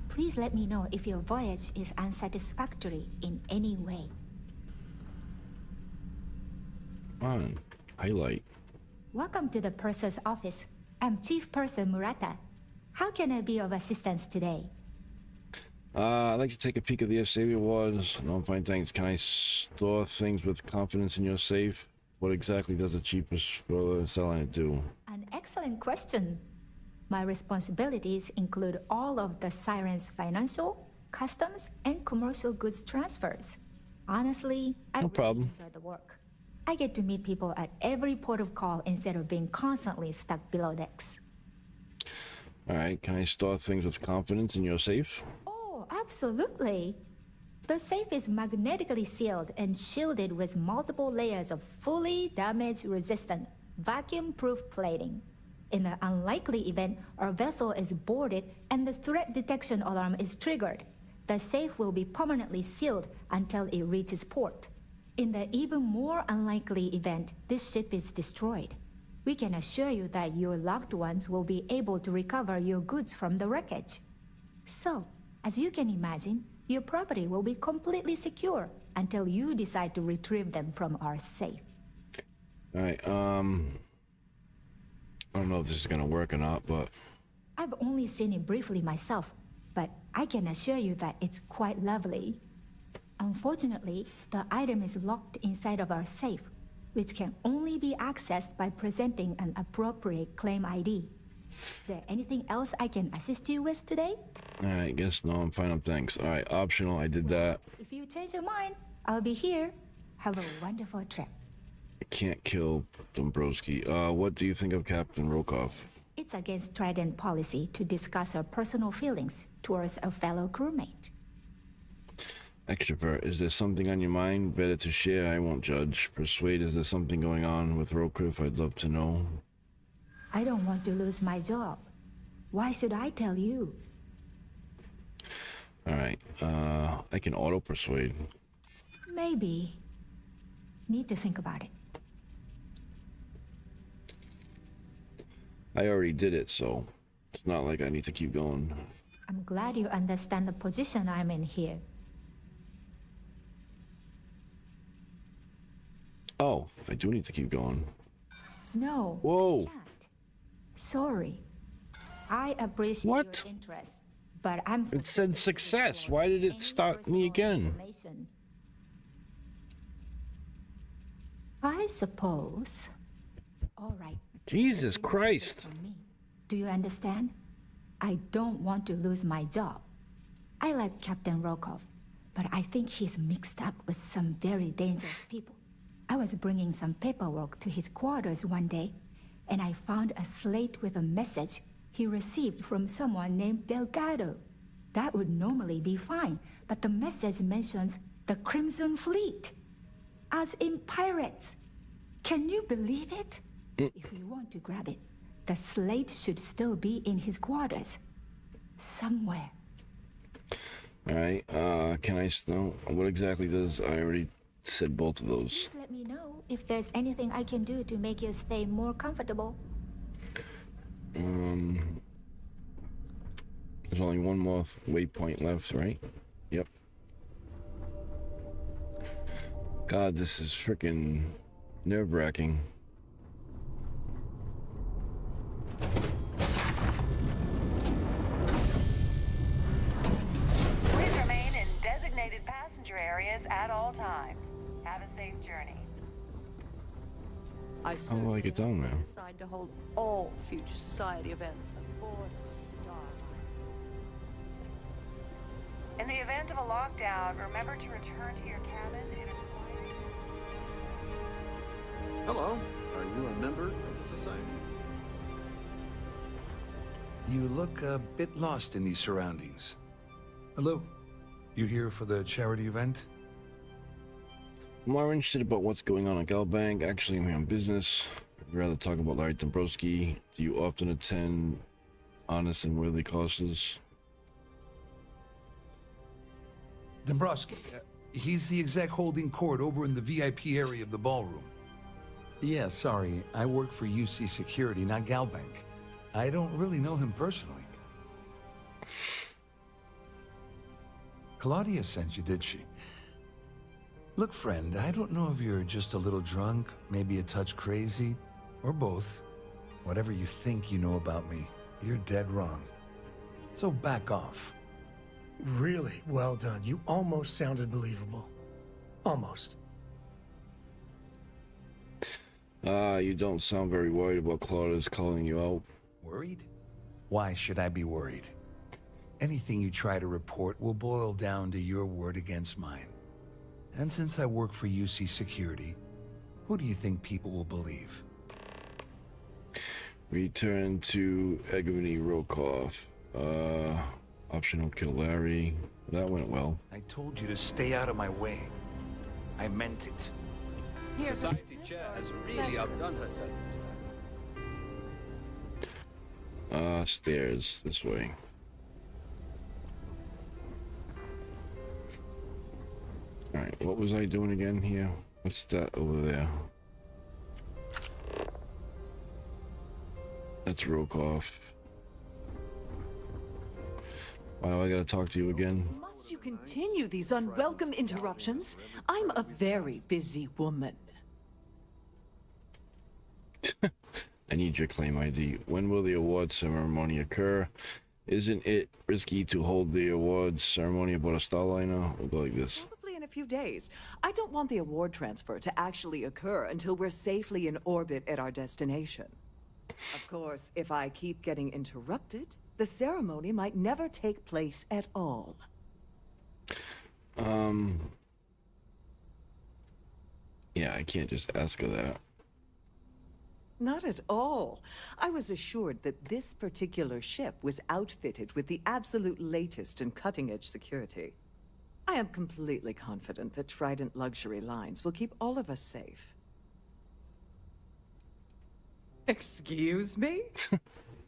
Please let me know if your voyage is unsatisfactory in any way. Come on, highlight. Welcome to the Purser's office. I'm Chief Purser Murata. How can I be of assistance today? I'd like to take a peek at the FSA awards. No, fine, thanks. Can I store things with confidence in your safe? What exactly does the cheapest for selling it do? An excellent question. My responsibilities include all of the Siren's financial, customs, and commercial goods transfers. Honestly, I really enjoy the work. I get to meet people at every port of call instead of being constantly stuck below decks. Alright, can I store things with confidence in your safe? Oh, absolutely. The safe is magnetically sealed and shielded with multiple layers of fully damage-resistant, vacuum-proof plating. In the unlikely event our vessel is boarded and the threat detection alarm is triggered, the safe will be permanently sealed until it reaches port. In the even more unlikely event this ship is destroyed, we can assure you that your loved ones will be able to recover your goods from the wreckage. So, as you can imagine, your property will be completely secure until you decide to retrieve them from our safe. Alright, I don't know if this is gonna work or not, but... I've only seen it briefly myself, but I can assure you that it's quite lovely. Unfortunately, the item is locked inside of our safe, which can only be accessed by presenting an appropriate claim ID. Is there anything else I can assist you with today? Alright, guess no, I'm fine, thanks. Alright, optional, I did that. If you change your mind, I'll be here. Have a wonderful trip. I can't kill Dombrowski. What do you think of Captain Rokov? It's against Trident policy to discuss our personal feelings towards a fellow crewmate. Extrovert, is there something on your mind? Better to share, I won't judge. Persuade, is there something going on with Rokov? I'd love to know. I don't want to lose my job. Why should I tell you? Alright, I can auto-persuade. Maybe. Need to think about it. I already did it, so it's not like I need to keep going. I'm glad you understand the position I'm in here. Oh, I do need to keep going. No. Whoa. Sorry. I appreciate your interest, but I'm... It said success. Why did it start me again? I suppose. All right. Jesus Christ. Do you understand? I don't want to lose my job. I like Captain Rokov, but I think he's mixed up with some very dangerous people. I was bringing some paperwork to his quarters one day, and I found a slate with a message he received from someone named Delgado. That would normally be fine, but the message mentions the Crimson Fleet, as in pirates. Can you believe it? If you want to grab it, the slate should still be in his quarters. Somewhere. Alright, can I know what exactly does I already said both of those. Please let me know if there's anything I can do to make your stay more comfortable. There's only one more waypoint left, right? Yep. God, this is freaking nerve-wracking. Please remain in designated passenger areas at all times. Have a safe journey. I How do I get down now? decide to hold all future society events aboard Starfield. In the event of a lockdown, remember to return to your cabin in a quiet... Hello. Are you a member of the society? You look a bit lost in these surroundings. Hello. You here for the charity event? I'm more interested about what's going on at Galbank. Actually, I'm here on business. I'd rather talk about Larry Dombrowski. Do you often attend honest and worthy causes? Dombrowski. He's the exec holding court over in the VIP area of the ballroom. Yeah, sorry. I work for UC Security, not Galbank. I don't really know him personally. Claudia sent you, did she? Look, friend, I don't know if you're just a little drunk, maybe a touch crazy, or both. Whatever you think you know about me, you're dead wrong. So back off. Really well done. You almost sounded believable. Almost. You don't sound very worried about Claudia's calling you out. Worried? Why should I be worried? Anything you try to report will boil down to your word against mine. And since I work for UC Security, who do you think people will believe? Return to Egony Rokov. Optional kill Larry. That went well. I told you to stay out of my way. I meant it. Society chair has really outdone herself this time. Stairs this way. Alright, what was I doing again here? What's that over there? That's Rokov. Why do I gotta talk to you again? Must you continue these unwelcome interruptions? I'm a very busy woman. I need your claim ID. When will the awards ceremony occur? Isn't it risky to hold the awards ceremony aboard a Starliner? We'll go like this. Probably in a few days. I don't want the award transfer to actually occur until we're safely in orbit at our destination. Of course, if I keep getting interrupted, the ceremony might never take place at all. Yeah, I can't just ask her that. Not at all. I was assured that this particular ship was outfitted with the absolute latest and cutting-edge security. I am completely confident that Trident Luxury Lines will keep all of us safe. Excuse me?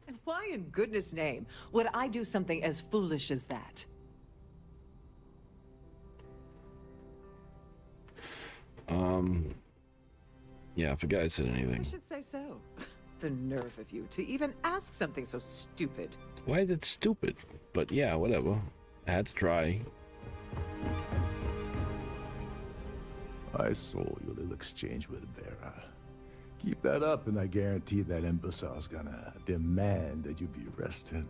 And why in goodness name would I do something as foolish as that? Yeah, I forgot I said anything. I should say so. The nerve of you to even ask something so stupid. Why is it stupid? But yeah, whatever. I had to try. I saw your little exchange with Vera. Keep that up, and I guarantee that imbecile's gonna demand that you be arrested.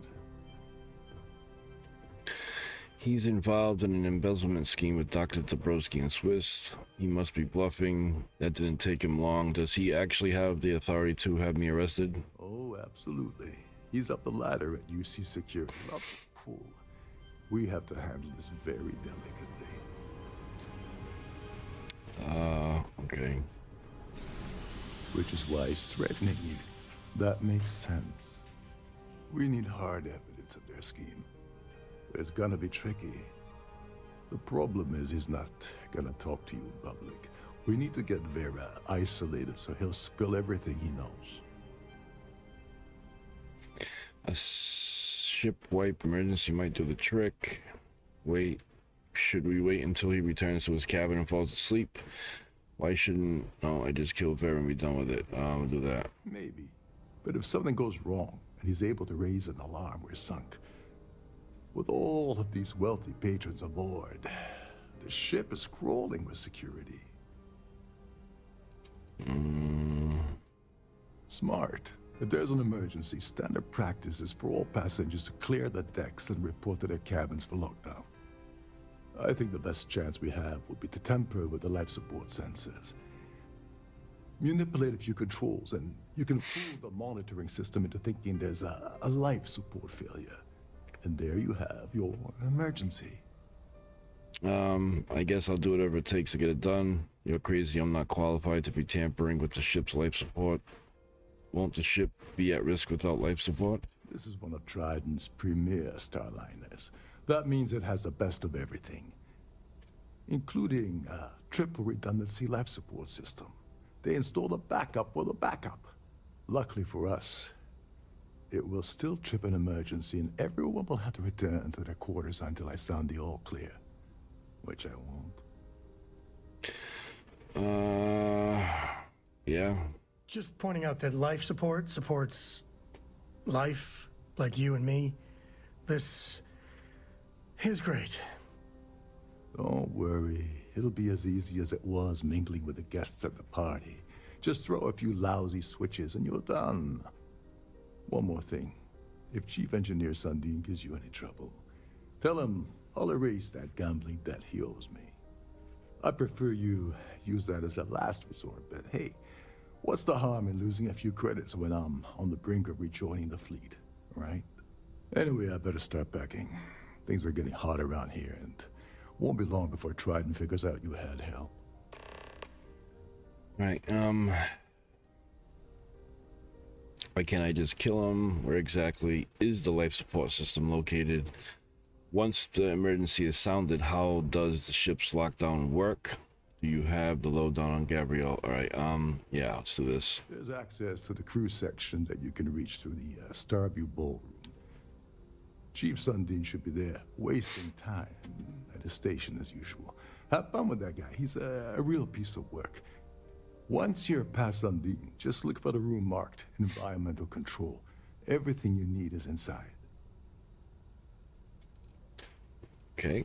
He's involved in an embezzlement scheme with Dr. Dabrowski and Swiss. He must be bluffing. That didn't take him long. Does he actually have the authority to have me arrested? Oh, absolutely. He's up the ladder at UC Security. Lots of pull. We have to handle this very delicately. Okay. Which is why he's threatening you. That makes sense. We need hard evidence of their scheme. But it's gonna be tricky. The problem is he's not gonna talk to you in public. We need to get Vera isolated so he'll spill everything he knows. A ship wipe emergency might do the trick. Wait. Should we wait until he returns to his cabin and falls asleep? Why shouldn't... No, I just kill Vera and be done with it. We'll do that. Maybe. But if something goes wrong and he's able to raise an alarm, we're sunk. With all of these wealthy patrons aboard, the ship is crawling with security. Smart. If there's an emergency, standard practice is for all passengers to clear the decks and report to their cabins for lockdown. I think the best chance we have would be to tamper with the life support sensors. Manipulate a few controls, and you can fool the monitoring system into thinking there's a life support failure. And there you have your emergency. I guess I'll do whatever it takes to get it done. You're crazy. I'm not qualified to be tampering with the ship's life support. Won't the ship be at risk without life support? This is one of Trident's premier starliners. That means it has the best of everything, including a triple redundancy life support system. They installed a backup for the backup. Luckily for us, it will still trip an emergency and everyone will have to return to their quarters until I sound the all clear, which I won't. Yeah. Just pointing out that life support supports life, like you and me. This is great. Don't worry. It'll be as easy as it was mingling with the guests at the party. Just throw a few lousy switches and you're done. One more thing. If Chief Engineer Sundin gives you any trouble, tell him I'll erase that gambling debt he owes me. I prefer you use that as a last resort, but hey, what's the harm in losing a few credits when I'm on the brink of rejoining the fleet, right? Anyway, I better start packing. Things are getting hot around here, and won't be long before Trident figures out you had help. Right, why can't I just kill him? Where exactly is the life support system located? Once the emergency is sounded, how does the ship's lockdown work? Do you have the lowdown on Gabrielle? Alright, yeah, let's do this. There's access to the crew section that you can reach through the Starview Ballroom. Chief Sundin should be there, wasting time at his station as usual. Have fun with that guy. He's a real piece of work. Once you're past Sundin, just look for the room marked Environmental Control. Everything you need is inside. Okay.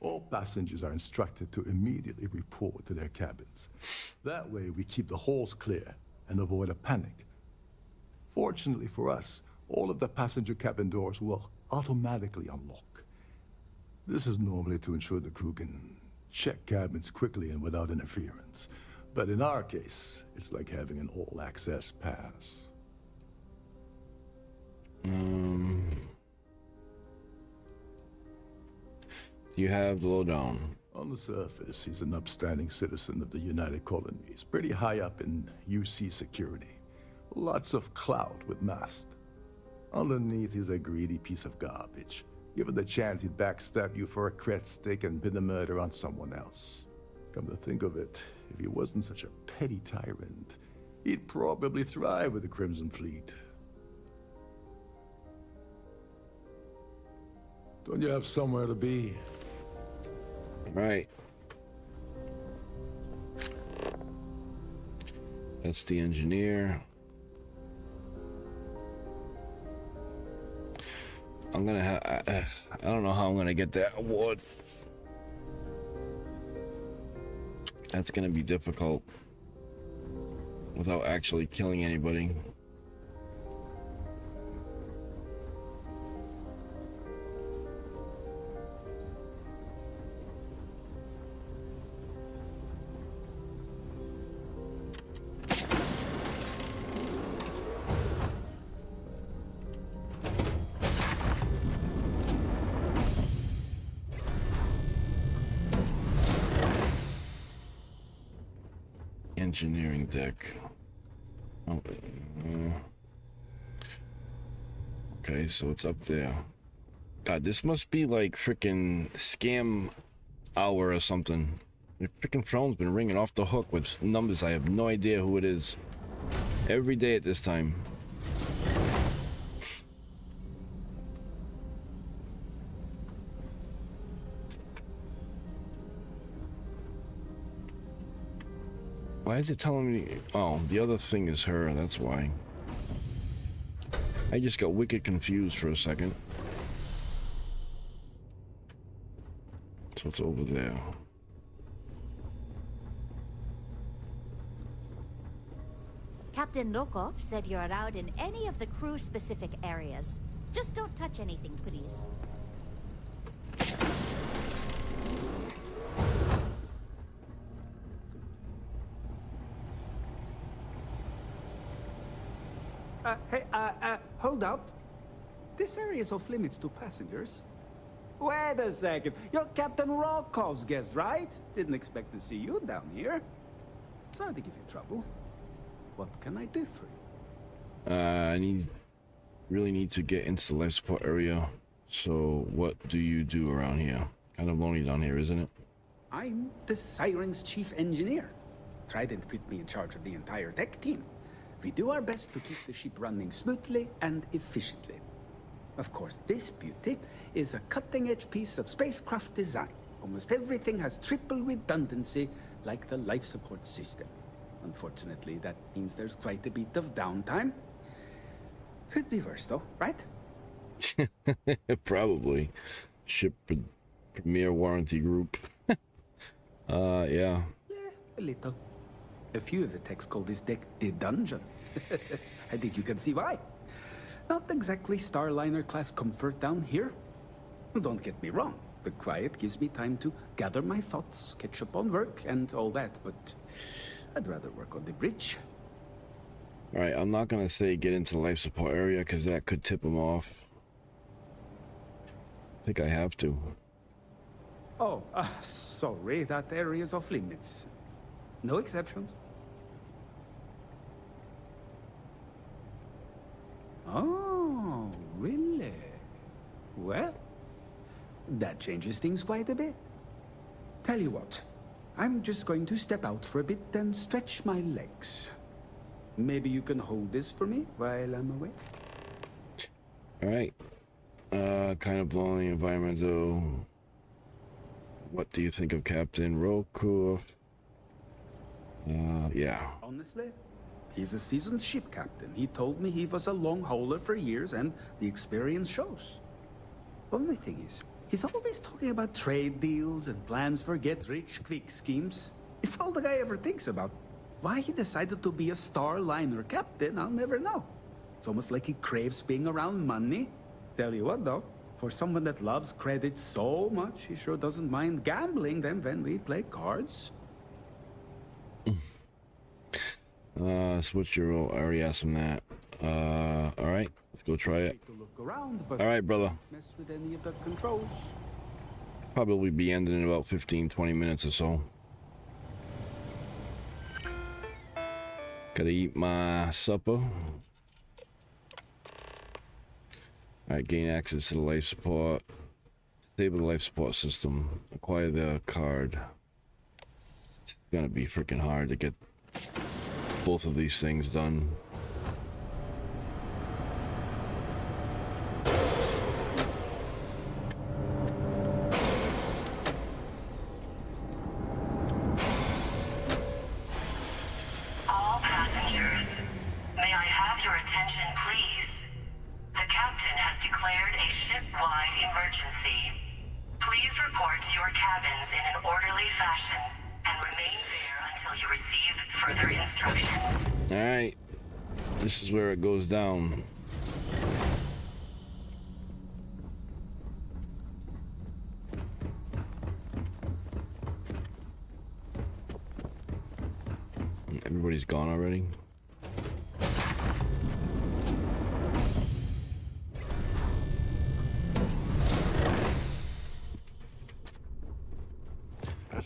All passengers are instructed to immediately report to their cabins. That way we keep the halls clear and avoid a panic. Fortunately for us, all of the passenger cabin doors will automatically unlock. This is normally to ensure the crew can check cabins quickly and without interference. But in our case, it's like having an all-access pass. Do you have the lowdown? On the surface, he's an upstanding citizen of the United Colonies, pretty high up in UC security. Lots of clout with mast. Underneath, he's a greedy piece of garbage. Given the chance, he'd backstab you for a cret stick and pin the murder on someone else. Come to think of it, if he wasn't such a petty tyrant, he'd probably thrive with the Crimson Fleet. Don't you have somewhere to be? Right. That's the engineer. I'm gonna have... I don't know how I'm gonna get that award. That's gonna be difficult without actually killing anybody. engineering deck. Oh, okay, so it's up there. God, this must be like freaking scam hour or something. Your freaking phone's been ringing off the hook with numbers. I have no idea who it is. Every day at this time. Why is it telling me? Oh, the other thing is her, that's why. I just got wicked confused for a second. So it's over there. Captain Rokov said you're allowed in any of the crew-specific areas. Just don't touch anything, please. Hey, hold up. This area is off limits to passengers. Wait a second. You're Captain Rokov's guest, right? Didn't expect to see you down here. Sorry to give you trouble. What can I do for you? I really need to get into the life support area. So what do you do around here? Kind of lonely down here, isn't it? I'm the Siren's chief engineer. Trident put me in charge of the entire tech team. We do our best to keep the ship running smoothly and efficiently. Of course, this beauty is a cutting-edge piece of spacecraft design. Almost everything has triple redundancy, like the life support system. Unfortunately, that means there's quite a bit of downtime. Could be worse, though, right? Probably. Ship Premier Warranty Group. Yeah. Yeah, a little. A few of the techs call this deck the dungeon. I think you can see why. Not exactly Starliner-class comfort down here. Don't get me wrong. The quiet gives me time to gather my thoughts, catch up on work, and all that, but I'd rather work on the bridge. Alright, I'm not gonna say get into the life support area, because that could tip him off. I think I have to. Oh, sorry, that area is off limits. No exceptions. Oh, really? Well, that changes things quite a bit. Tell you what, I'm just going to step out for a bit and stretch my legs. Maybe you can hold this for me while I'm away? Alright. Kind of blowing environmental. What do you think of Captain Rokov? Yeah. Honestly, he's a seasoned ship captain. He told me he was a long hauler for years, and the experience shows. Only thing is, he's always talking about trade deals and plans for get-rich-quick schemes. It's all the guy ever thinks about. Why he decided to be a Starliner captain, I'll never know. It's almost like he craves being around money. Tell you what, though, for someone that loves credit so much, he sure doesn't mind gambling them when we play cards. Switch your role. I already asked him that. Alright, let's go try it. Alright, brother. Mess with any of the controls. Probably be ending in about 15-20 minutes or so. Gotta eat my supper. Alright, gain access to the life support. Disable the life support system. Acquire the card. It's gonna be freaking hard to get both of these things done. All passengers, may I have your attention, please? The captain has declared a ship-wide emergency. Please report to your cabins in an orderly fashion and remain there until you receive further instructions. Alright. This is where it goes down. Everybody's gone already.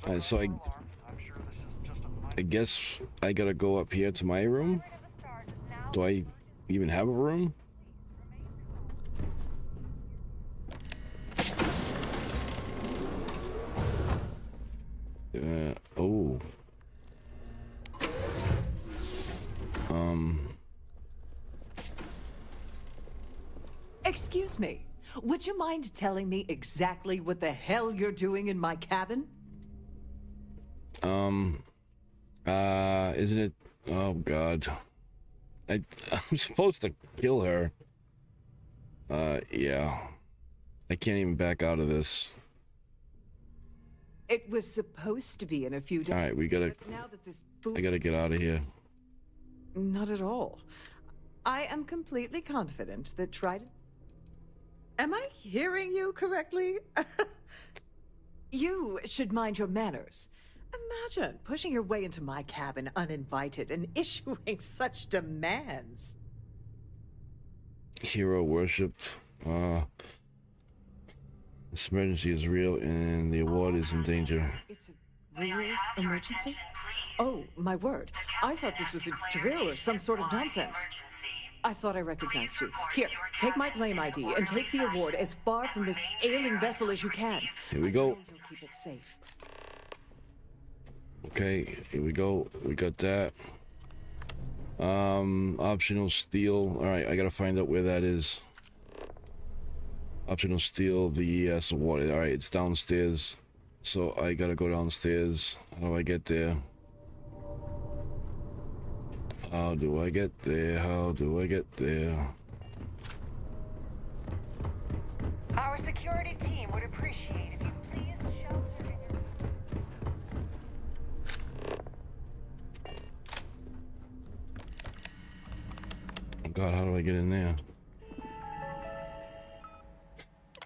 Alright, so I guess I gotta go up here to my room. Do I even have a room? Oh. Excuse me. Would you mind telling me exactly what the hell you're doing in my cabin? Isn't it? Oh God. I'm supposed to kill her. Yeah. I can't even back out of this. It was supposed to be in a few days. All right, we gotta. Now that this food... I gotta get out of here. Not at all. I am completely confident that Trident... Am I hearing you correctly? You should mind your manners. Imagine pushing your way into my cabin uninvited and issuing such demands. Hero worshipped. This emergency is real and the award is in danger. It's a real emergency? Oh, my word. I thought this was a drill or some sort of nonsense. I thought I recognized you. Here, take my claim ID and take the award as far from this ailing vessel as you can. Here we go. You'll keep it safe. Okay, here we go. We got that. Optional steal. Alright, I gotta find out where that is. Optional steal the ES award. Alright, it's downstairs. So I gotta go downstairs. How do I get there? How do I get there? How do I get there? Our security team would appreciate if you please shelter in your... Oh God, how do I get in there?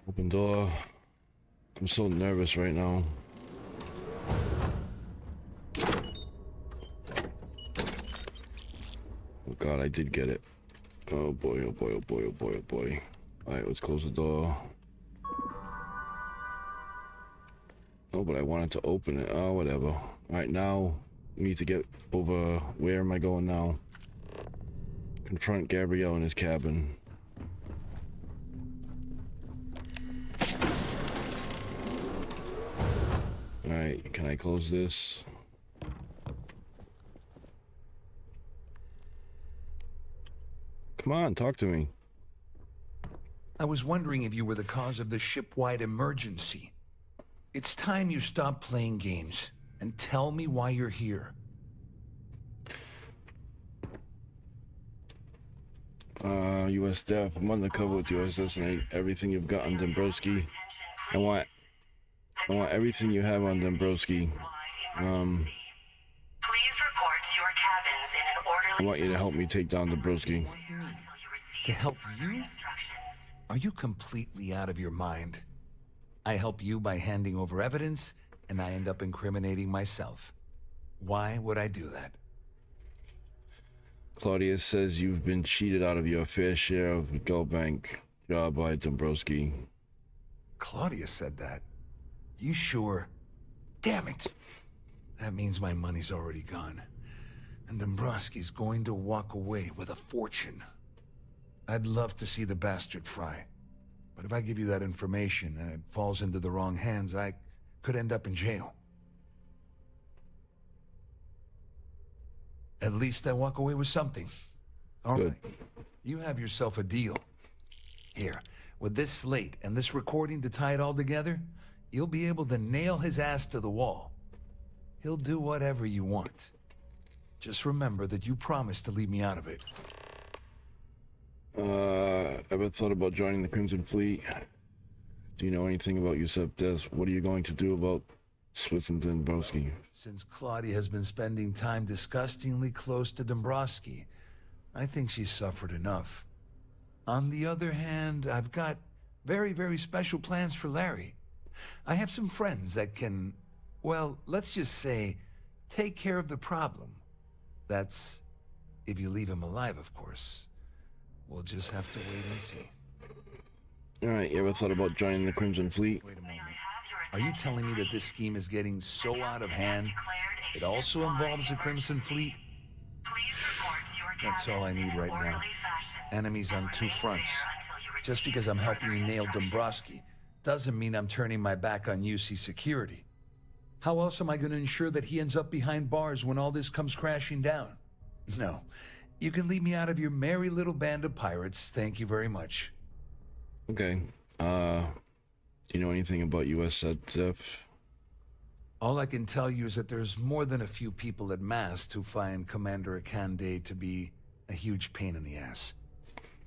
Open door. I'm so nervous right now. Oh God, I did get it. Oh boy, oh boy, oh boy, oh boy, oh boy. Alright, let's close the door. Oh, but I wanted to open it. Oh, whatever. Alright, now we need to get over. Where am I going now? Confront Gabriel in his cabin. Alright, can I close this? Come on, talk to me. I was wondering if you were the cause of the ship-wide emergency. It's time you stop playing games and tell me why you're here. U.S. staff, I'm undercover with USS and everything you've got on Dombrowski. I want everything you have on Dombrowski. Please report to your cabins in an orderly... I want you to help me take down Dombrowski. To help you? Are you completely out of your mind? I help you by handing over evidence, and I end up incriminating myself. Why would I do that? Claudius says you've been cheated out of your fair share of the gold bank job by Dombrowski. Claudius said that? You sure? Damn it! That means my money's already gone. And Dombrowski's going to walk away with a fortune. I'd love to see the bastard fry. But if I give you that information and it falls into the wrong hands, I could end up in jail. At least I walk away with something. All right. You have yourself a deal. Here, with this slate and this recording to tie it all together, you'll be able to nail his ass to the wall. He'll do whatever you want. Just remember that you promised to leave me out of it. Ever thought about joining the Crimson Fleet? Do you know anything about Yusuf Des? What are you going to do about Swiss and Dombrowski? Since Claudia has been spending time disgustingly close to Dombrowski, I think she's suffered enough. On the other hand, I've got very, very special plans for Larry. I have some friends that can, well, let's just say, take care of the problem. That's if you leave him alive, of course. We'll just have to wait and see. Alright, you ever thought about joining the Crimson Fleet? Wait a moment. Are you telling me that this scheme is getting so out of hand It also involves the Crimson Fleet. That's all I need right now. Enemies on two fronts. Just because I'm helping you nail Dombrowski doesn't mean I'm turning my back on UC security. How else am I going to ensure that he ends up behind bars when all this comes crashing down? No. You can leave me out of your merry little band of pirates. Thank you very much. Okay. Do you know anything about USF? All I can tell you is that there's more than a few people at Mast who find Commander Akande to be a huge pain in the ass.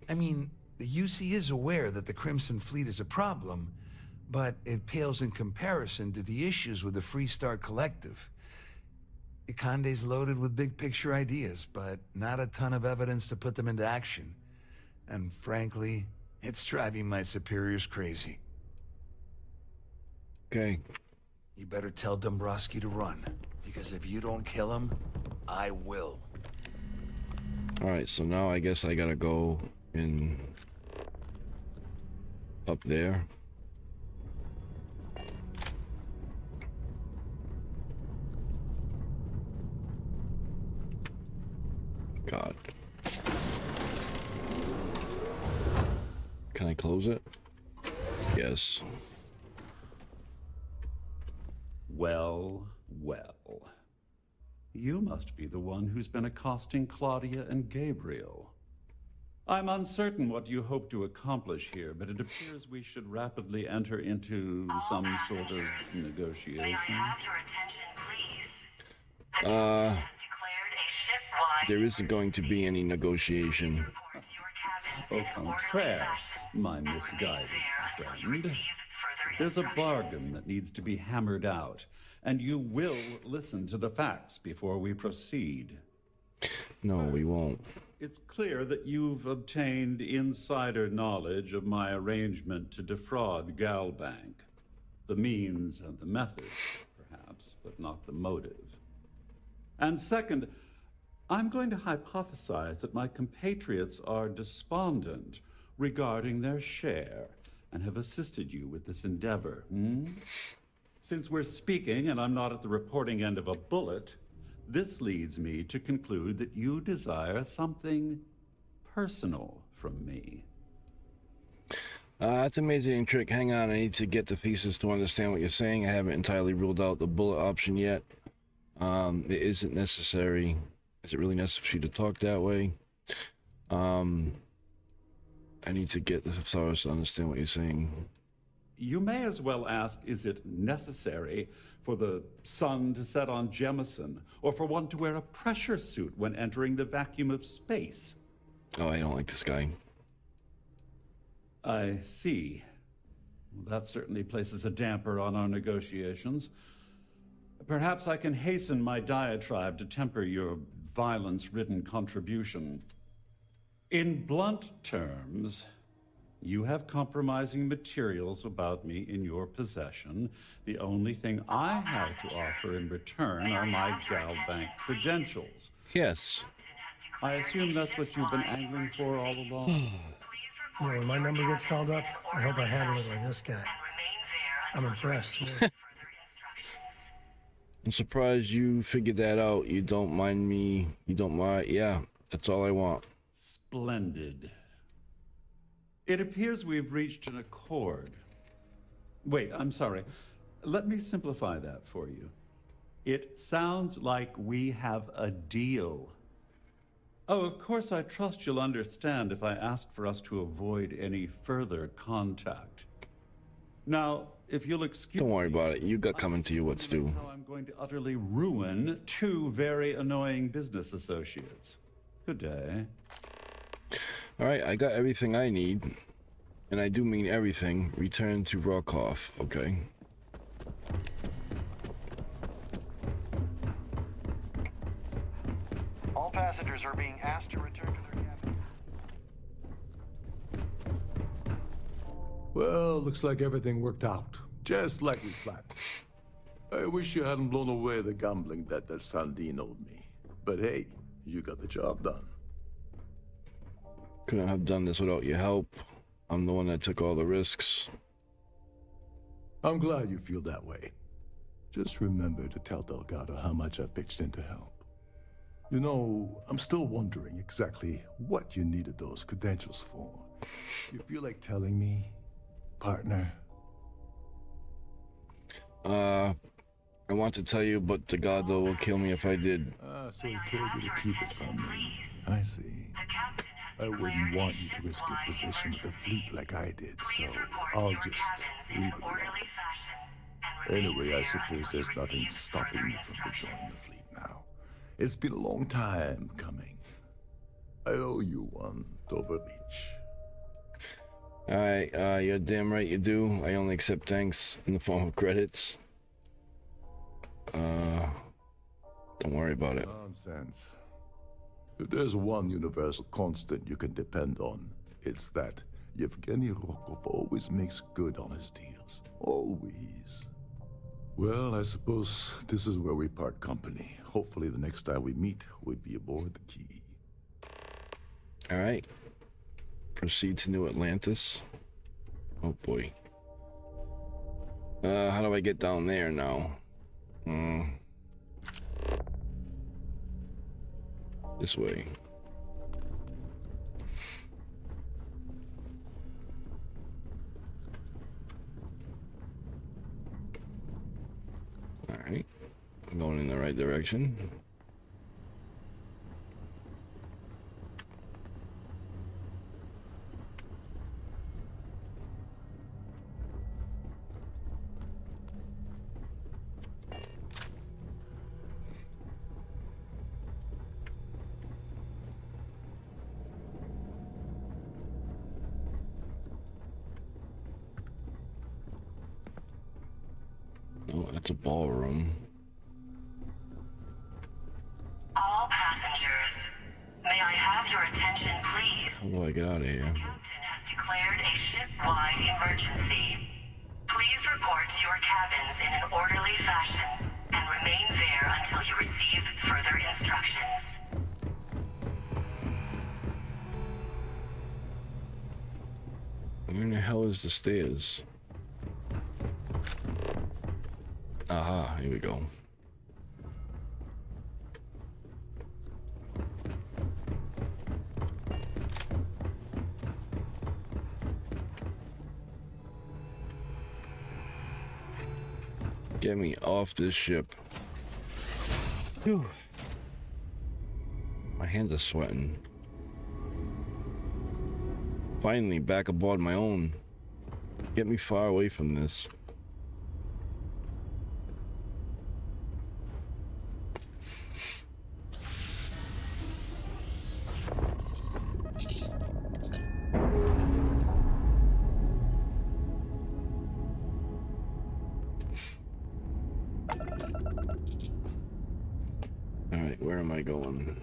I mean, the UC is aware that the Crimson Fleet is a problem, but it pales in comparison to the issues with the Freestar Collective. Akande's loaded with big-picture ideas, but not a ton of evidence to put them into action. And frankly, it's driving my superiors crazy. Okay. You better tell Dombrowski to run, because if you don't kill him, I will. Alright, so now I guess I gotta go in up there. God. Can I close it? Yes. Well, well. You must be the one who's been accosting Claudia and Gabriel. I'm uncertain what you hope to accomplish here, but it appears we should rapidly enter into some sort of negotiation. May I have your attention, please? There isn't going to be any negotiation. Au contraire, my misguided friend. There's a bargain that needs to be hammered out, and you will listen to the facts before we proceed. No, we won't. It's clear that you've obtained insider knowledge of my arrangement to defraud Galbank. The means and the method, perhaps, but not the motive. And second, I'm going to hypothesize that my compatriots are despondent regarding their share and have assisted you with this endeavor. Since we're speaking and I'm not at the reporting end of a bullet, this leads me to conclude that you desire something personal from me. That's an amazing trick. Hang on, I need to get the thesis to understand what you're saying. I haven't entirely ruled out the bullet option yet. It isn't necessary. Is it really necessary to talk that way? I need to get the thesaurus to understand what you're saying. You may as well ask, is it necessary for the sun to set on Jemison, or for one to wear a pressure suit when entering the vacuum of space? Oh, I don't like this guy. I see. Well, that certainly places a damper on our negotiations. Perhaps I can hasten my diatribe to temper your violence-ridden contribution. In blunt terms, you have compromising materials about me in your possession. The only thing I have to offer in return are my Galbank credentials. Yes. I assume that's what you've been angling for all along. You know, when my number gets called up, I hope I handle it like this guy. I'm impressed. I'm surprised you figured that out. You don't mind me. You don't mind. Yeah, that's all I want. Splendid. It appears we've reached an accord. Wait, I'm sorry. Let me simplify that for you. It sounds like we have a deal. Oh, of course, I trust you'll understand if I ask for us to avoid any further contact. Now, if you'll excuse me... Don't worry about it. You got coming to you what's due. How I'm going to utterly ruin two very annoying business associates. Good day. All right, I got everything I need. And I do mean everything. Return to Rokov, okay? All passengers are being asked to return to their cabin. Well, looks like everything worked out, just like we planned. I wish you hadn't blown away the gambling debt that Sandine owed me. But hey, you got the job done. Couldn't have done this without your help. I'm the one that took all the risks. I'm glad you feel that way. Just remember to tell Delgado how much I pitched in to help. You know, I'm still wondering exactly what you needed those credentials for. You feel like telling me, partner? I want to tell you, but Delgado will kill me if I did. So he told you to keep it from me. I see. I wouldn't want you to risk your position with the fleet like I did, so I'll just leave it alone. Anyway, I suppose there's nothing stopping me from rejoining the fleet now. It's been a long time coming. I owe you one, Overreach. Alright, you're damn right you do. I only accept thanks in the form of credits. Don't worry about it. Nonsense. If there's one universal constant you can depend on, it's that Yevgeny Rokov always makes good on his deals. Always. Well, I suppose this is where we part company. Hopefully the next time we meet, we'll be aboard the Key. Alright. Proceed to New Atlantis. Oh boy. How do I get down there now? This way. Alright. I'm going in the right direction. Oh, that's a ballroom. All passengers, may I have your attention, please? How do I get out of here? The captain has declared a ship-wide emergency. Please report to your cabins in an orderly fashion and remain there until you receive further instructions. Where in the hell is the stairs? Aha, here we go. Get me off this ship. Whew. My hands are sweating. Finally, back aboard my own. Get me far away from this. Alright, where am I going?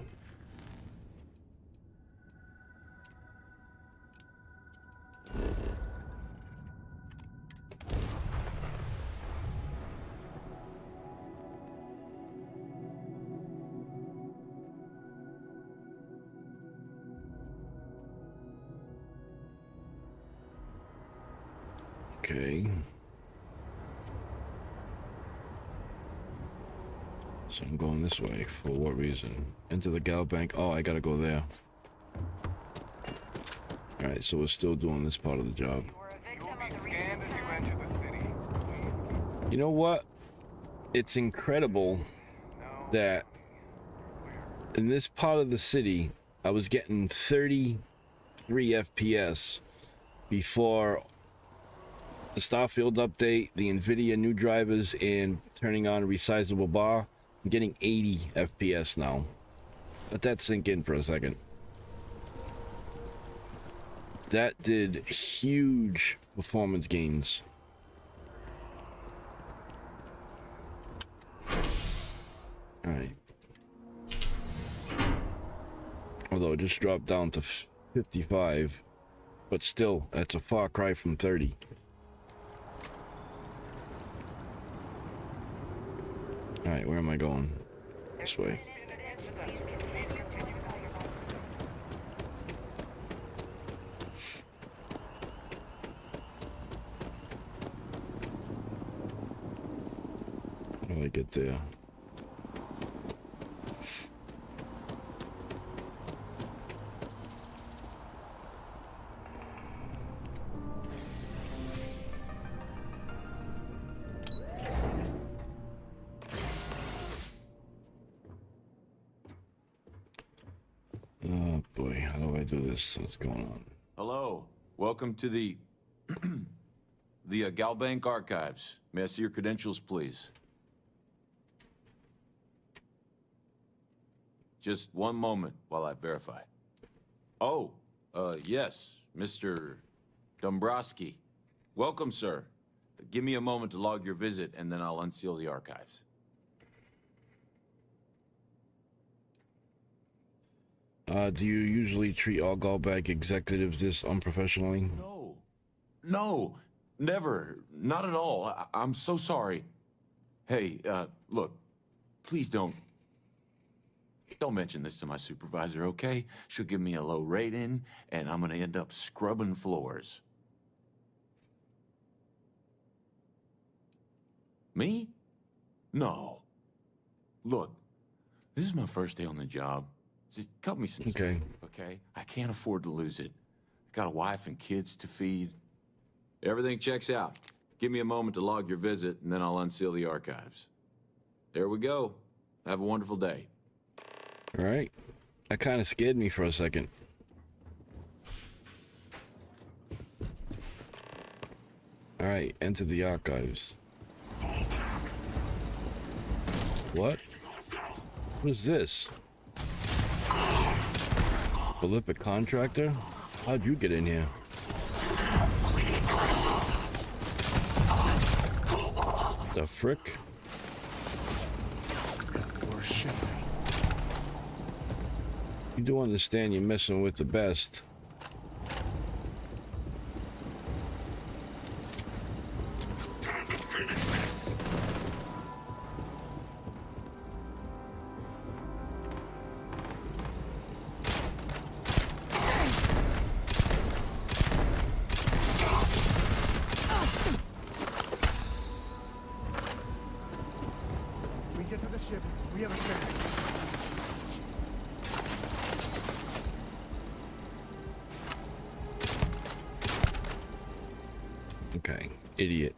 Okay. So I'm going this way. For what reason? Into the gal bank. Oh, I gotta go there. Alright, so we're still doing this part of the job. You know what? It's incredible that in this part of the city, I was getting 33 FPS before the Starfield update, the NVIDIA new drivers, and turning on a resizable bar. I'm getting 80 FPS now. Let that sink in for a second. That did huge performance gains. Alright. Although it just dropped down to 55. But still, that's a far cry from 30. Alright, where am I going? This way. till I get there. Oh boy, how do I do this? What's going on? Hello. Welcome to the Galbank Archives. May I see your credentials, please? Just one moment while I verify. Oh, yes, Mr. Dombrowski. Welcome, sir. Give me a moment to log your visit, and then I'll unseal the archives. Do you usually treat all Galbank executives this unprofessionally? No, never. Not at all. I'm so sorry. Hey, look, please don't mention this to my supervisor, okay? She'll give me a low rating, and I'm gonna end up scrubbing floors. Me? No. Look, this is my first day on the job. Just cut me some slack, okay? I can't afford to lose it. I got a wife and kids to feed. Everything checks out. Give me a moment to log your visit, and then I'll unseal the archives. There we go. Have a wonderful day. All right. That kind of scared me for a second. All right, enter the archives. What? What is this? Prolific contractor? How'd you get in here? The frick? You do understand you're messing with the best. Okay, idiot.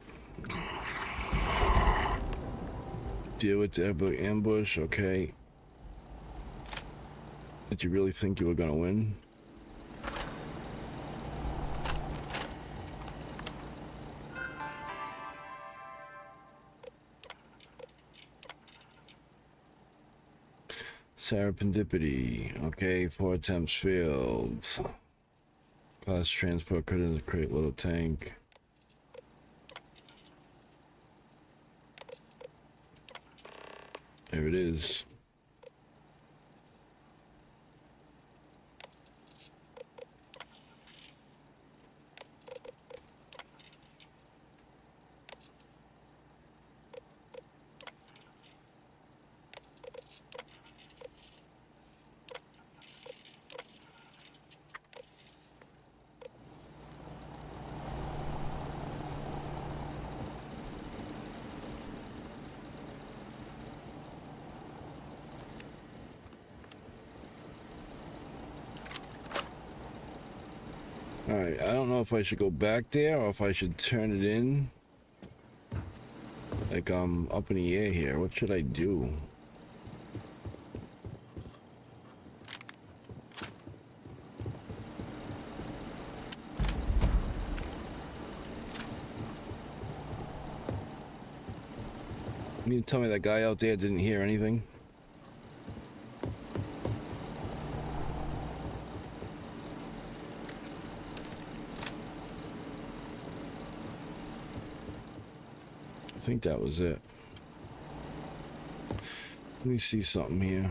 Deal with the ambush, okay. Did you really think you were gonna win? Serendipity, okay, 4 attempts failed. Class transport couldn't create little tank. There it is. Alright, I don't know if I should go back there or if I should turn it in. Like, I'm up in the air here. What should I do? You mean to tell me that guy out there didn't hear anything? I think that was it. Let me see something here.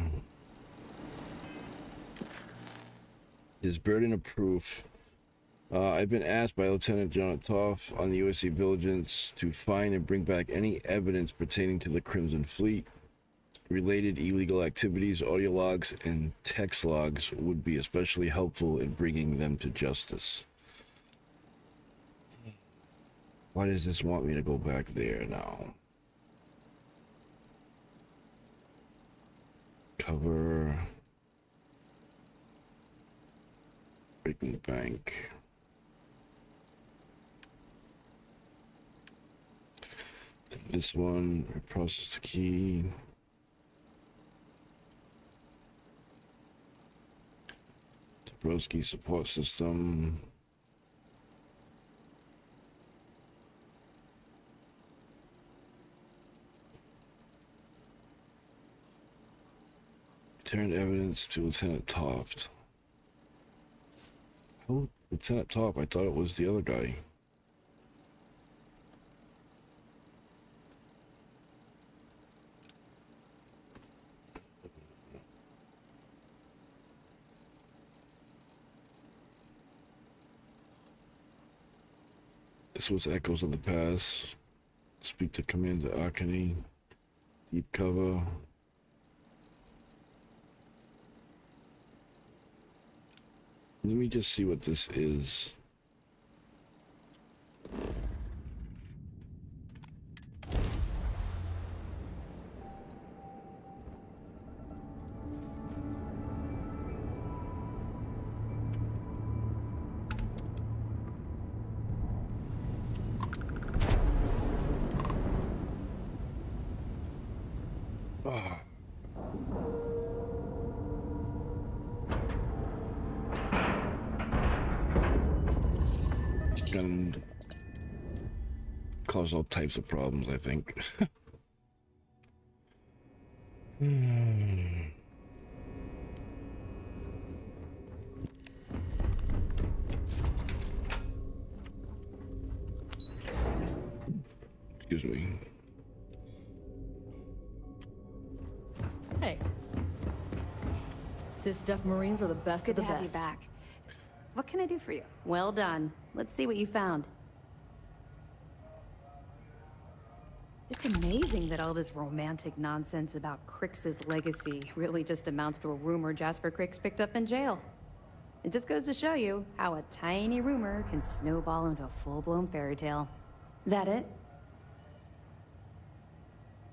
There's burden of proof. I've been asked by Lieutenant John Toff on the USC Vigilance to find and bring back any evidence pertaining to the Crimson Fleet. Related illegal activities, audio logs, and text logs would be especially helpful in bringing them to justice. Why does this want me to go back there now? cover. Breaking bank. This one, process the key. Broski support system. Returned evidence to Lieutenant Toft. Oh, Lieutenant Toft, I thought it was the other guy. This was Echoes of the Past. Speak to Commander Arkany. Deep cover. Let me just see what this is. Gonna cause all types of problems, I think. Excuse me. Hey. Cis-Def Marines are the best of the best. Good to have you back. What can I do for you? Well done. Let's see what you found. It's amazing that all this romantic nonsense about Crix's legacy really just amounts to a rumor Jasper Crix picked up in jail. It just goes to show you how a tiny rumor can snowball into a full-blown fairy tale. That it?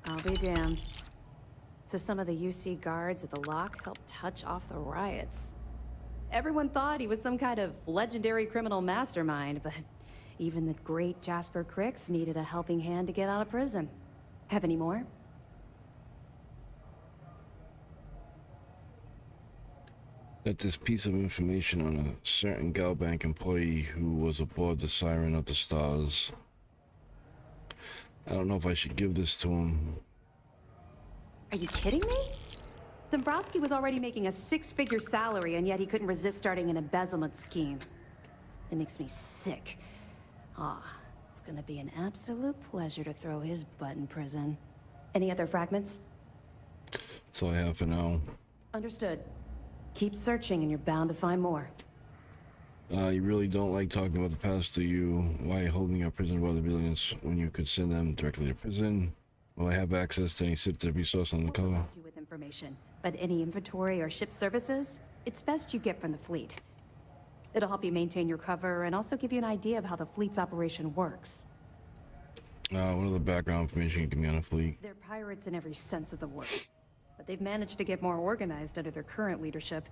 I'll be damned. So some of the UC guards at the lock helped touch off the riots. Everyone thought he was some kind of legendary criminal mastermind, but even the great Jasper Crix needed a helping hand to get out of prison. Have any more? Got this piece of information on a certain Galbank employee who was aboard the Siren of the Stars. I don't know if I should give this to him. Are you kidding me? Dombrowski was already making a six-figure salary, and yet he couldn't resist starting an embezzlement scheme. It makes me sick. It's gonna be an absolute pleasure to throw his butt in prison. Any other fragments? That's all I have for now. Understood. Keep searching, and you're bound to find more. You really don't like talking about the past, do you? Why holding up prison by the billions when you could send them directly to prison? Will I have access to any sensitive resource on the cover? With information, but any inventory or ship services, it's best you get from the fleet. It'll help you maintain your cover and also give you an idea of how the fleet's operation works. What other background information you can give me on the fleet? They're pirates in every sense of the word, but they've managed to get more organized under their current leadership.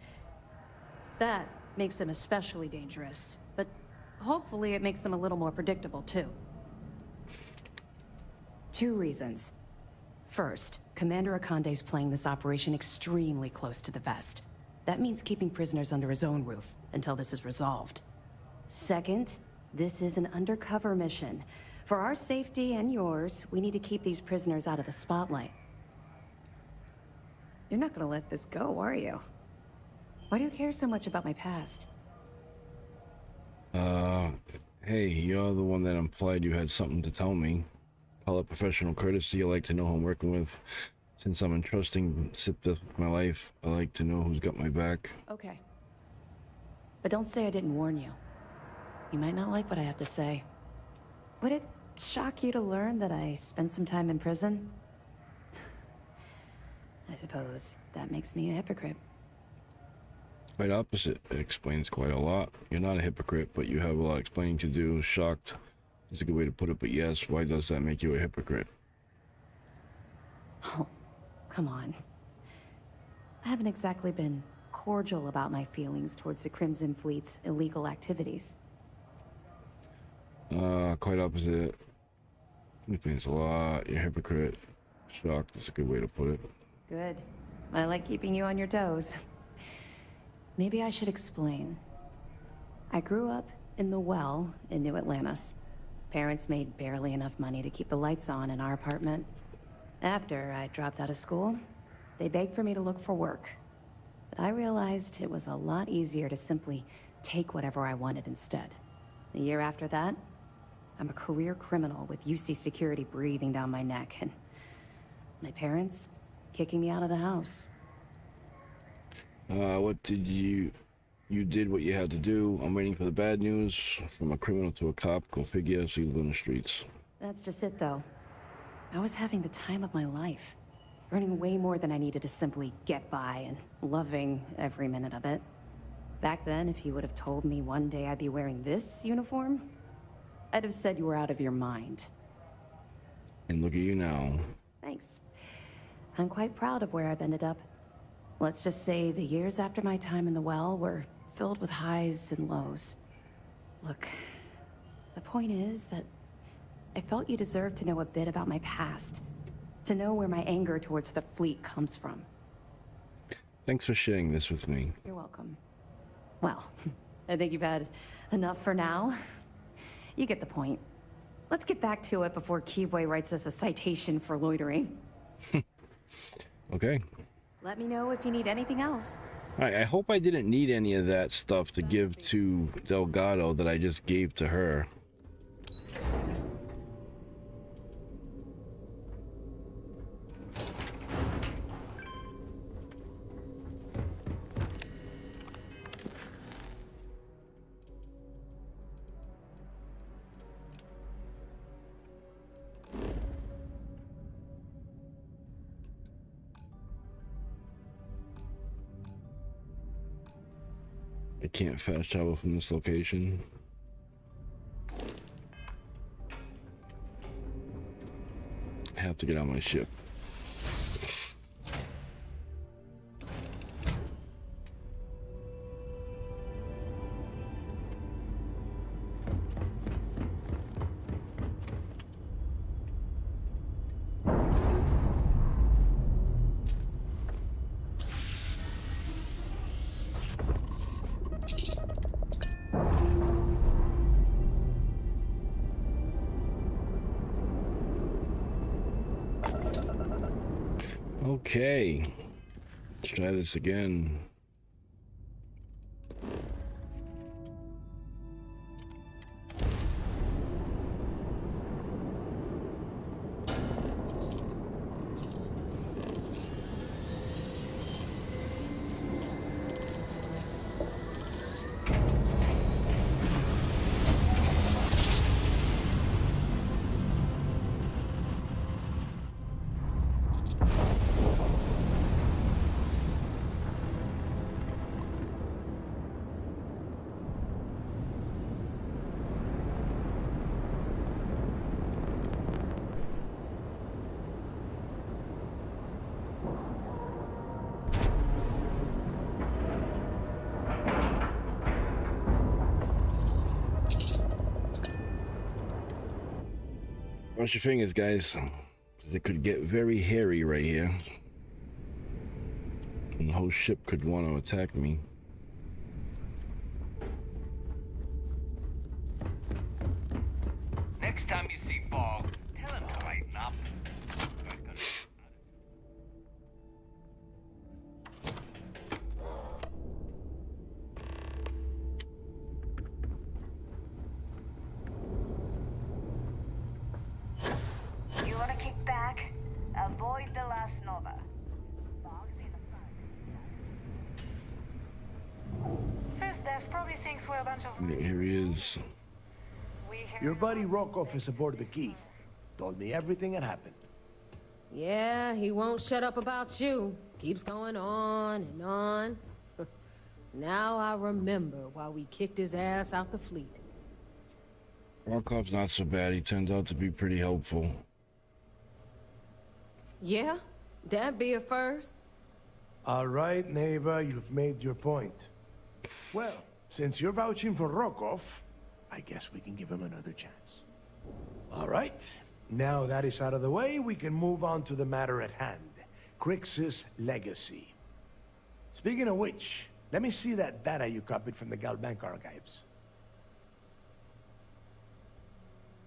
That makes them especially dangerous, but hopefully it makes them a little more predictable too. 2 reasons. First, Commander Akande's playing this operation extremely close to the vest. That means keeping prisoners under his own roof until this is resolved. Second, this is an undercover mission. For our safety and yours, we need to keep these prisoners out of the spotlight. You're not gonna let this go, are you? Why do you care so much about my past? Hey, you're the one that implied you had something to tell me. Call it professional courtesy. I like to know who I'm working with. Since I'm entrusting Sipteth with my life, I like to know who's got my back. Okay. But don't say I didn't warn you. You might not like what I have to say. Would it shock you to learn that I spent some time in prison? I suppose that makes me a hypocrite. Quite opposite. It explains quite a lot. You're not a hypocrite, but you have a lot of explaining to do. Shocked is a good way to put it, but yes, why does that make you a hypocrite? Oh, come on. I haven't exactly been cordial about my feelings towards the Crimson Fleet's illegal activities. Quite opposite. It means a lot. You're a hypocrite. Shocked is a good way to put it. Good. I like keeping you on your toes. Maybe I should explain. I grew up in the Well in New Atlantis. Parents made barely enough money to keep the lights on in our apartment. After I dropped out of school, they begged for me to look for work. But I realized it was a lot easier to simply take whatever I wanted instead. The year after that, I'm a career criminal with UC security breathing down my neck, and my parents kicking me out of the house. What did you did what you had to do. I'm waiting for the bad news. From a criminal to a cop, go figure, so you live in the streets. That's just it, though. I was having the time of my life. Earning way more than I needed to simply get by, and loving every minute of it. Back then, if you would have told me one day I'd be wearing this uniform, I'd have said you were out of your mind. And look at you now. Thanks. I'm quite proud of where I've ended up. Let's just say the years after my time in the Well were filled with highs and lows. Look, the point is that I felt you deserved to know a bit about my past. To know where my anger towards the fleet comes from. Thanks for sharing this with me. You're welcome. Well, I think you've had enough for now. You get the point. Let's get back to it before Keyboy writes us a citation for loitering. Okay. Let me know if you need anything else. Alright, I hope I didn't need any of that stuff to give to Delgado that I just gave to her. I can't fast travel from this location. I have to get on my ship. Okay, let's try this again. Cross your fingers, guys. It could get very hairy right here. And the whole ship could want to attack me. Next time you see Bog, tell him to lighten up. You want to kick back? Avoid the last Nova. Sysdev probably thinks we're a bunch of... Yeah, here he is. Your buddy Rokov is aboard the Key. Told me everything that happened. Yeah, he won't shut up about you. Keeps going on and on. Now I remember why we kicked his ass out the fleet. Rokov's not so bad. He turns out to be pretty helpful. Yeah? That'd be a first. All right, Neva, you've made your point. Well, since you're vouching for Rokov, I guess we can give him another chance. All right. Now that is out of the way, we can move on to the matter at hand. Crix's legacy. Speaking of which, let me see that data you copied from the Galbank archives.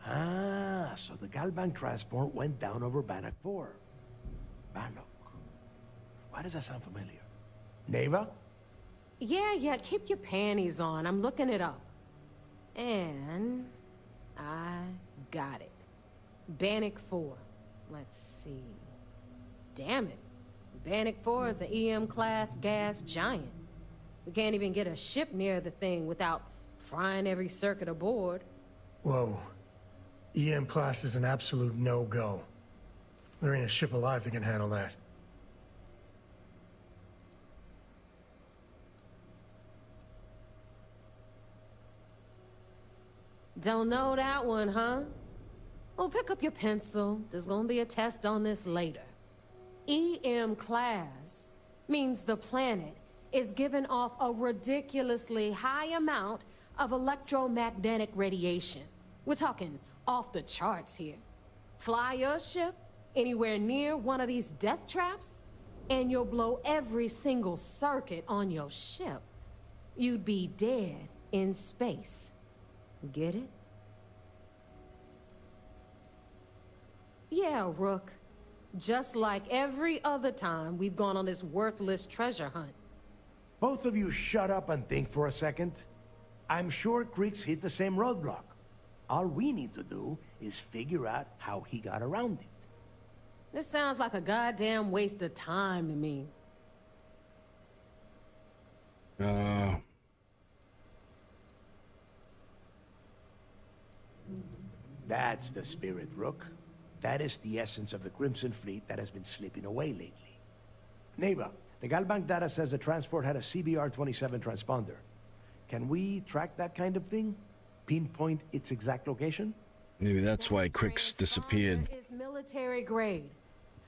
Ah, so the Galbank transport went down over Bannock 4. Bannock. Why does that sound familiar? Neva? Yeah, keep your panties on. I'm looking it up. And I got it. Bannock 4. Let's see. Damn it. Bannock 4 is an EM-class gas giant. We can't even get a ship near the thing without frying every circuit aboard. Whoa. EM class is an absolute no-go. There ain't a ship alive that can handle that. Don't know that one, huh? Well, pick up your pencil. There's gonna be a test on this later. EM class means the planet is giving off a ridiculously high amount of electromagnetic radiation. We're talking off the charts here. Fly your ship anywhere near one of these death traps, and you'll blow every single circuit on your ship. You'd be dead in space. Get it? Yeah, Rook. Just like every other time we've gone on this worthless treasure hunt. Both of you shut up and think for a second. I'm sure Crix hit the same roadblock. All we need to do is figure out how he got around it. This sounds like a goddamn waste of time to me. That's the spirit, Rook. That is the essence of the Crimson Fleet that has been slipping away lately. Neva, the Galbank data says the transport had a CBR-27 transponder. Can we track that kind of thing? Pinpoint its exact location? Maybe that's why Crix disappeared. Is military grade.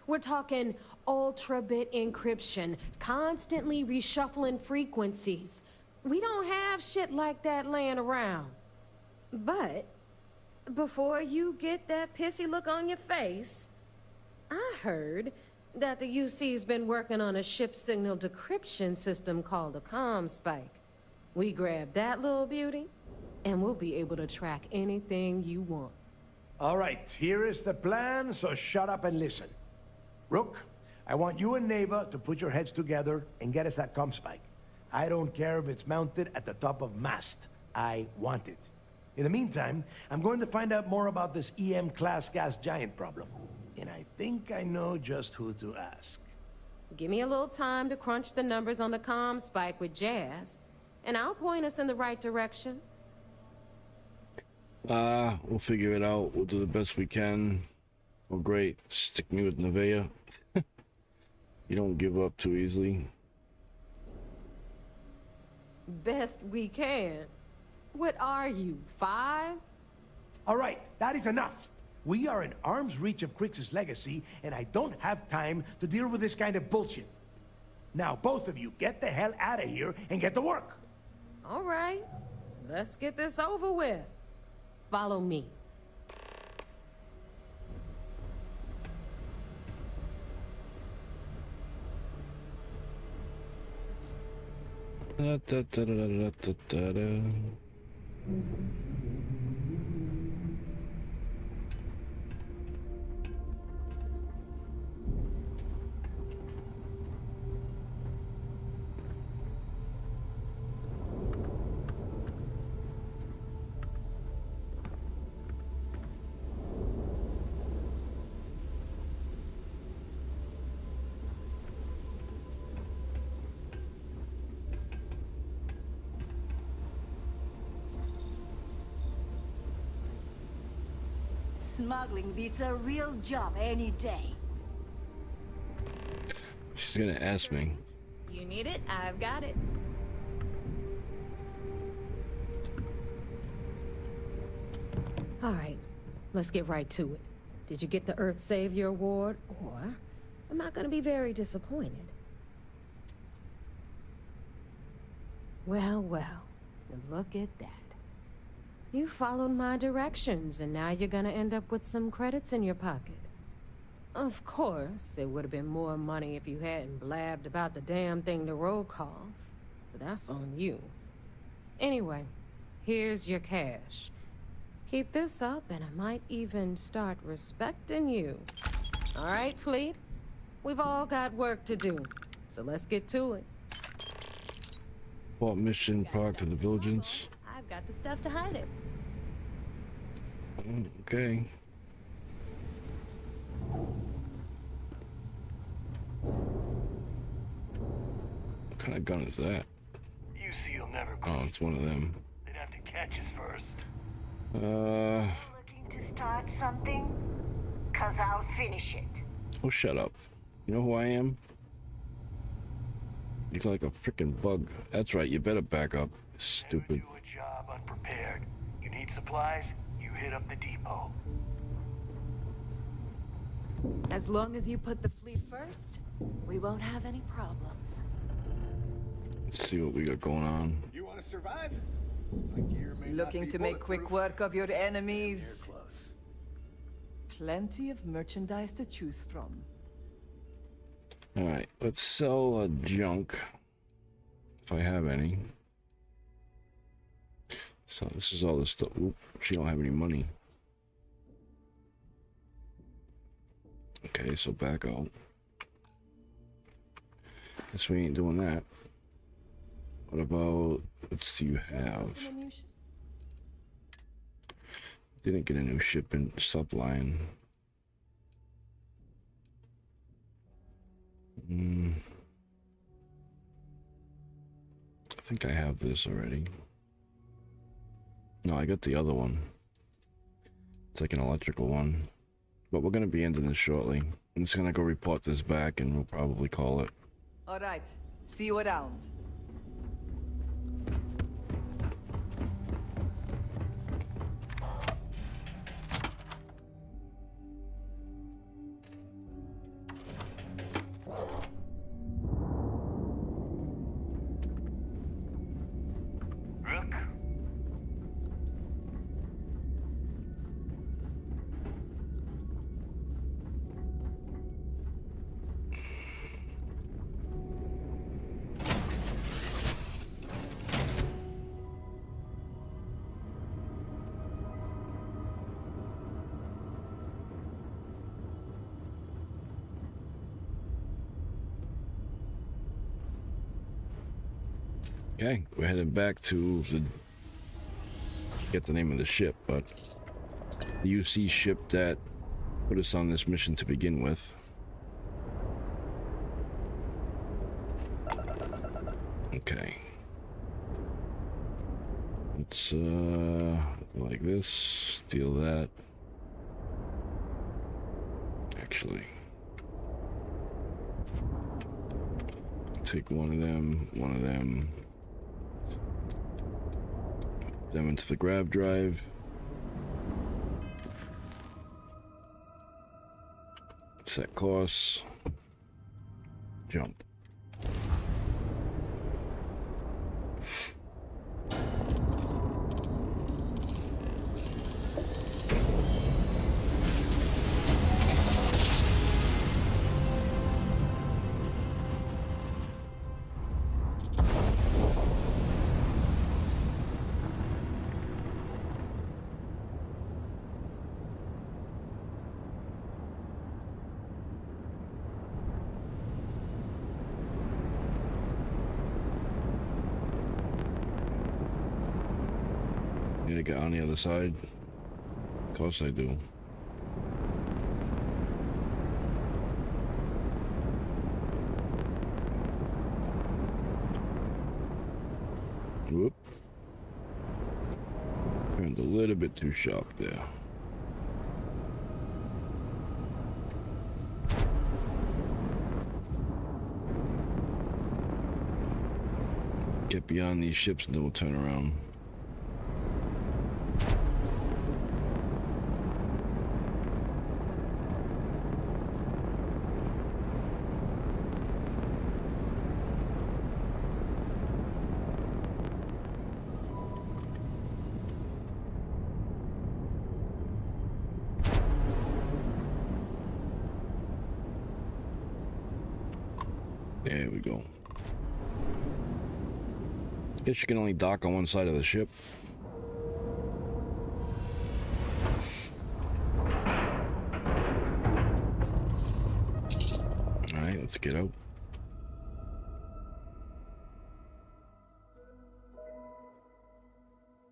We're talking ultra-bit encryption, constantly reshuffling frequencies. We don't have shit like that laying around. But before you get that pissy look on your face, I heard that the UC's been working on a ship signal decryption system called a ComSpike. We grab that little beauty, and we'll be able to track anything you want. All right, here is the plan, so shut up and listen. Rook, I want you and Neva to put your heads together and get us that ComSpike. I don't care if it's mounted at the top of mast. I want it. In the meantime, I'm going to find out more about this EM-class gas giant problem. And I think I know just who to ask. Give me a little time to crunch the numbers on the ComSpike with Jazz, and I'll point us in the right direction. We'll figure it out. We'll do the best we can. Oh, great. Stick me with Nevaeh. You don't give up too easily. Best we can. What are you, 5? All right, that is enough. We are in arm's reach of Crix's legacy, and I don't have time to deal with this kind of bullshit. Now, both of you, get the hell out of here and get to work. All right, let's get this over with. Follow me. Da, da, da, da, da, da, da, da. Smuggling beats a real job any day. She's gonna ask me. You need it? I've got it. All right, let's get right to it. Did you get the Earth Savior Award? Or am I gonna be very disappointed? Well, well. Look at that. You followed my directions, and now you're gonna end up with some credits in your pocket. Of course, it would have been more money if you hadn't blabbed about the damn thing to roll call, but that's on you. Anyway, here's your cash. Keep this up, and I might even start respecting you. All right, Fleet? We've all got work to do, so let's get to it. What mission part to the Villages? I've got the stuff to hide it. Okay. What kind of gun is that? UC'll never. Oh, it's one of them. They'd have to catch us first. Looking to start something? 'Cause I'll finish it. Oh, shut up. You know who I am? You look like a freaking bug. That's right, you better back up. Stupid. Never do a job unprepared. You need supplies, you hit up the depot. As long as you put the fleet first, we won't have any problems. Let's see what we got going on. You want to survive? My gear may not Looking be to make quick bulletproof. work of your It's damn enemies. near close. Plenty of merchandise to choose from. Alright, let's sell junk. If I have any. So this is all the stuff. Oop, she don't have any money. Okay, so back out. Guess we ain't doing that. What about, what do you have? Didn't get a new shipment. Stop lying. I think I have this already. No, I got the other one. It's like an electrical one. But we're going to be ending this shortly. I'm just going to go report this back and we'll probably call it. All right, see you around. Rook? Okay, we're heading back to the, get the name of the ship, but the UC ship that put us on this mission to begin with. Okay. Let's like this, steal that. Actually, take one of them. Them into the grab drive. Set course. Jump. Need to get on the other side? Of course I do. Whoop. Turned a little bit too sharp there. Get beyond these ships and then we'll turn around. There we go. Guess you can only dock on one side of the ship. Alright, let's get out.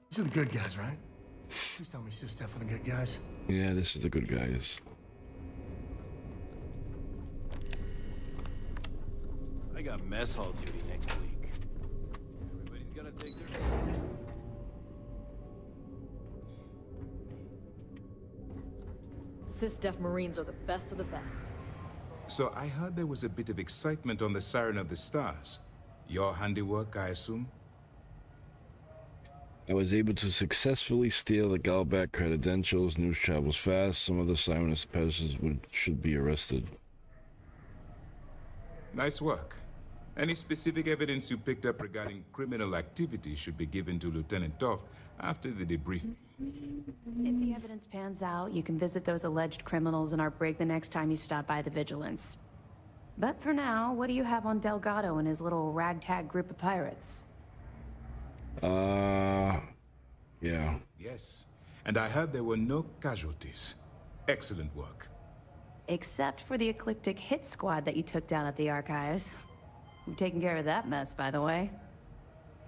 These are the good guys, right? Please tell me this is stuff for the good guys. Yeah, this is the good guys. I got mess hall duty next week. Everybody's gotta take their... Sys-Def Marines are the best of the best. So I heard there was a bit of excitement on the Siren of the Stars. Your handiwork, I assume? I was able to successfully steal the Galbac credentials. News travels fast. Some of the Sirenist peasants should be arrested. Nice work. Any specific evidence you picked up regarding criminal activity should be given to Lieutenant Toft after the debriefing. If the evidence pans out, you can visit those alleged criminals in our brig the next time you stop by the Vigilance. But for now, what do you have on Delgado and his little ragtag group of pirates? Yeah. Yes, and I heard there were no casualties. Excellent work. Except for the eclectic hit squad that you took down at the archives. You've taken care of that mess, by the way.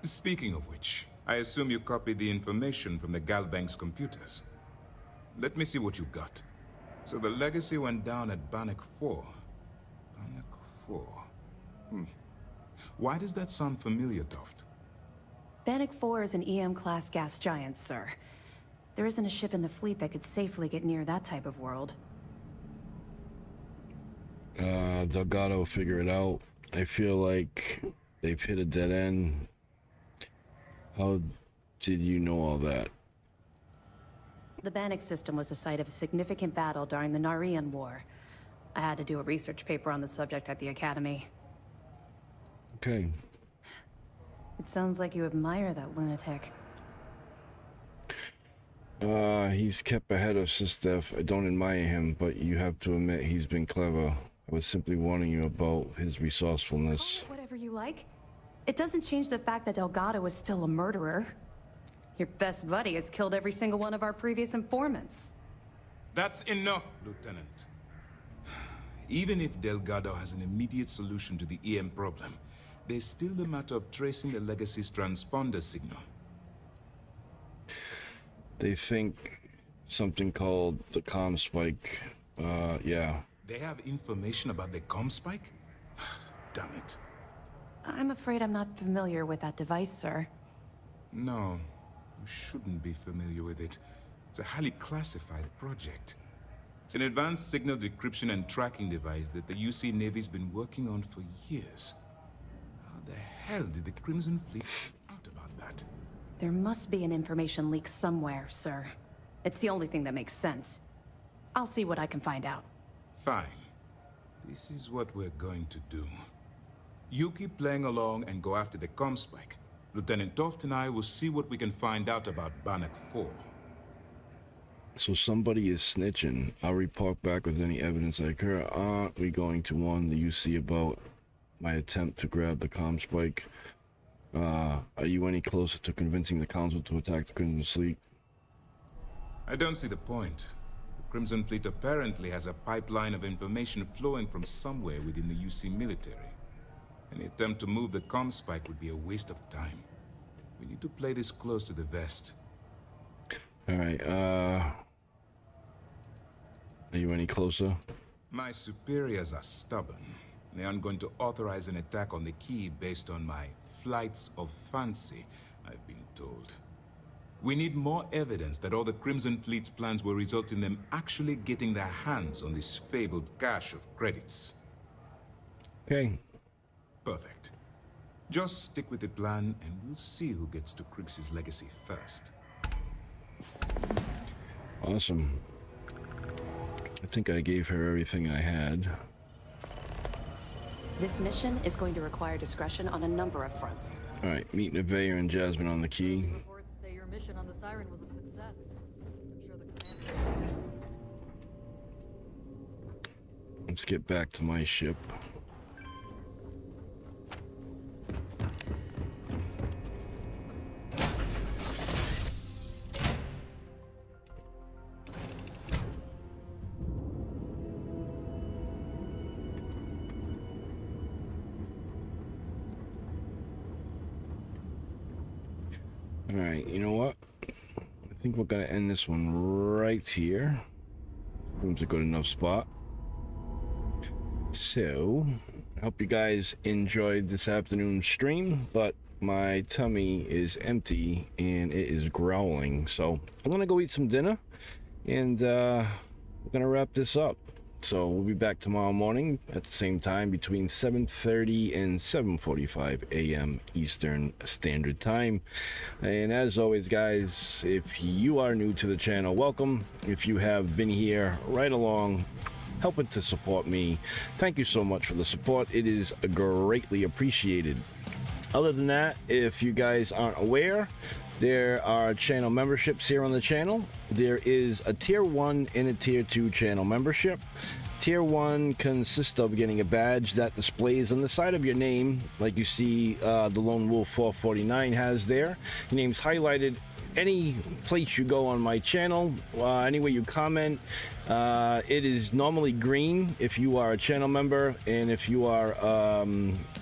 Speaking of which, I assume you copied the information from the Galbank's computers. Let me see what you got. So the legacy went down at Bannock 4. Bannock 4. Why does that sound familiar, Toft? Bannock 4 is an EM-class gas giant, sir. There isn't a ship in the fleet that could safely get near that type of world. Delgado figure it out. I feel like they've hit a dead end. How did you know all that? The Bannock system was the site of a significant battle during the Narian War. I had to do a research paper on the subject at the Academy. Okay. It sounds like you admire that lunatic. He's kept ahead of Sys-Def. I don't admire him, but you have to admit he's been clever. I was simply warning you about his resourcefulness. Call it whatever you like. It doesn't change the fact that Delgado is still a murderer. Your best buddy has killed every single one of our previous informants. That's enough, Lieutenant. Even if Delgado has an immediate solution to the EM problem, there's still the matter of tracing the Legacy's transponder signal. They think something called the comm spike. Yeah. They have information about the comm spike? Damn it. I'm afraid I'm not familiar with that device, sir. No, you shouldn't be familiar with it. It's a highly classified project. It's an advanced signal decryption and tracking device that the UC Navy's been working on for years. How the hell did the Crimson Fleet find out about that? There must be an information leak somewhere, sir. It's the only thing that makes sense. I'll see what I can find out. Fine. This is what we're going to do. You keep playing along and go after the comm spike. Lieutenant Toft and I will see what we can find out about Bannock 4. So somebody is snitching. I'll report back with any evidence I occur. Aren't we going to warn the UC about my attempt to grab the comm spike? Are you any closer to convincing the Council to attack the Crimson Fleet? I don't see the point. The Crimson Fleet apparently has a pipeline of information flowing from somewhere within the UC military. Any attempt to move the comm spike would be a waste of time. We need to play this close to the vest. Alright, are you any closer? My superiors are stubborn. They aren't going to authorize an attack on the key based on my flights of fancy, I've been told. We need more evidence that all the Crimson Fleet's plans will result in them actually getting their hands on this fabled cache of credits. Okay. Perfect. Just stick with the plan and we'll see who gets to Krix's legacy first. Awesome. I think I gave her everything I had. This mission is going to require discretion on a number of fronts. Alright, meet Nevaeh and Jasmine on the key. Reports say your mission on the Siren was a success. I'm sure the commander... Let's get back to my ship. All right, you know what? I think we're gonna end this one right here. Seems a good enough spot. So, I hope you guys enjoyed this afternoon's stream, but my tummy is empty and it is growling. So, I'm gonna go eat some dinner, and we're gonna wrap this up. So we'll be back tomorrow morning at the same time between 7:30 and 7:45 a.m. Eastern Standard Time. And as always, guys, if you are new to the channel, welcome. If you have been here right along, helping to support me, thank you so much for the support. It is greatly appreciated. Other than that, if you guys aren't aware, there are channel memberships here on the channel. There is a tier 1 and a tier 2 channel membership. Tier 1 consists of getting a badge that displays on the side of your name, like you see the Lone Wolf 449 has there. Your name's highlighted any place you go on my channel, anywhere you comment. It is normally green if you are a channel member, and if you are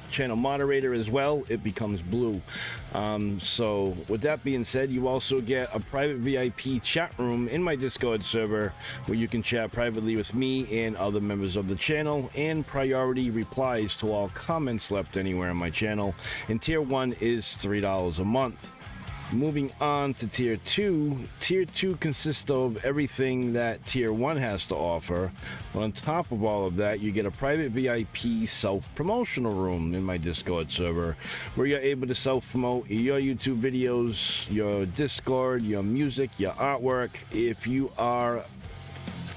channel moderator as well, it becomes blue. So with that being said, you also get a private VIP chat room in my Discord server where you can chat privately with me and other members of the channel, and priority replies to all comments left anywhere on my channel. And tier 1 is $3 a month. Moving on to tier 2. Tier 2 consists of everything that tier 1 has to offer. But on top of all of that, you get a private VIP self-promotional room in my Discord server where you're able to self-promote your YouTube videos, your Discord, your music, your artwork. If you are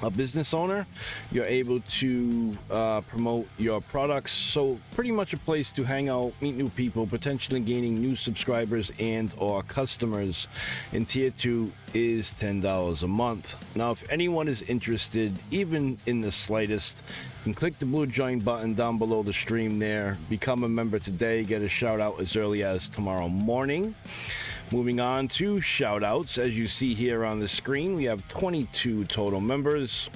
a business owner, you're able to promote your products. So pretty much a place to hang out, meet new people, potentially gaining new subscribers and or customers. And tier 2 is $10 a month. Now, if anyone is interested, even in the slightest, you can click the blue join button down below the stream there. Become a member today. Get a shout out as early as tomorrow morning. Moving on to shout outs, as you see here on the screen, we have 22 total members.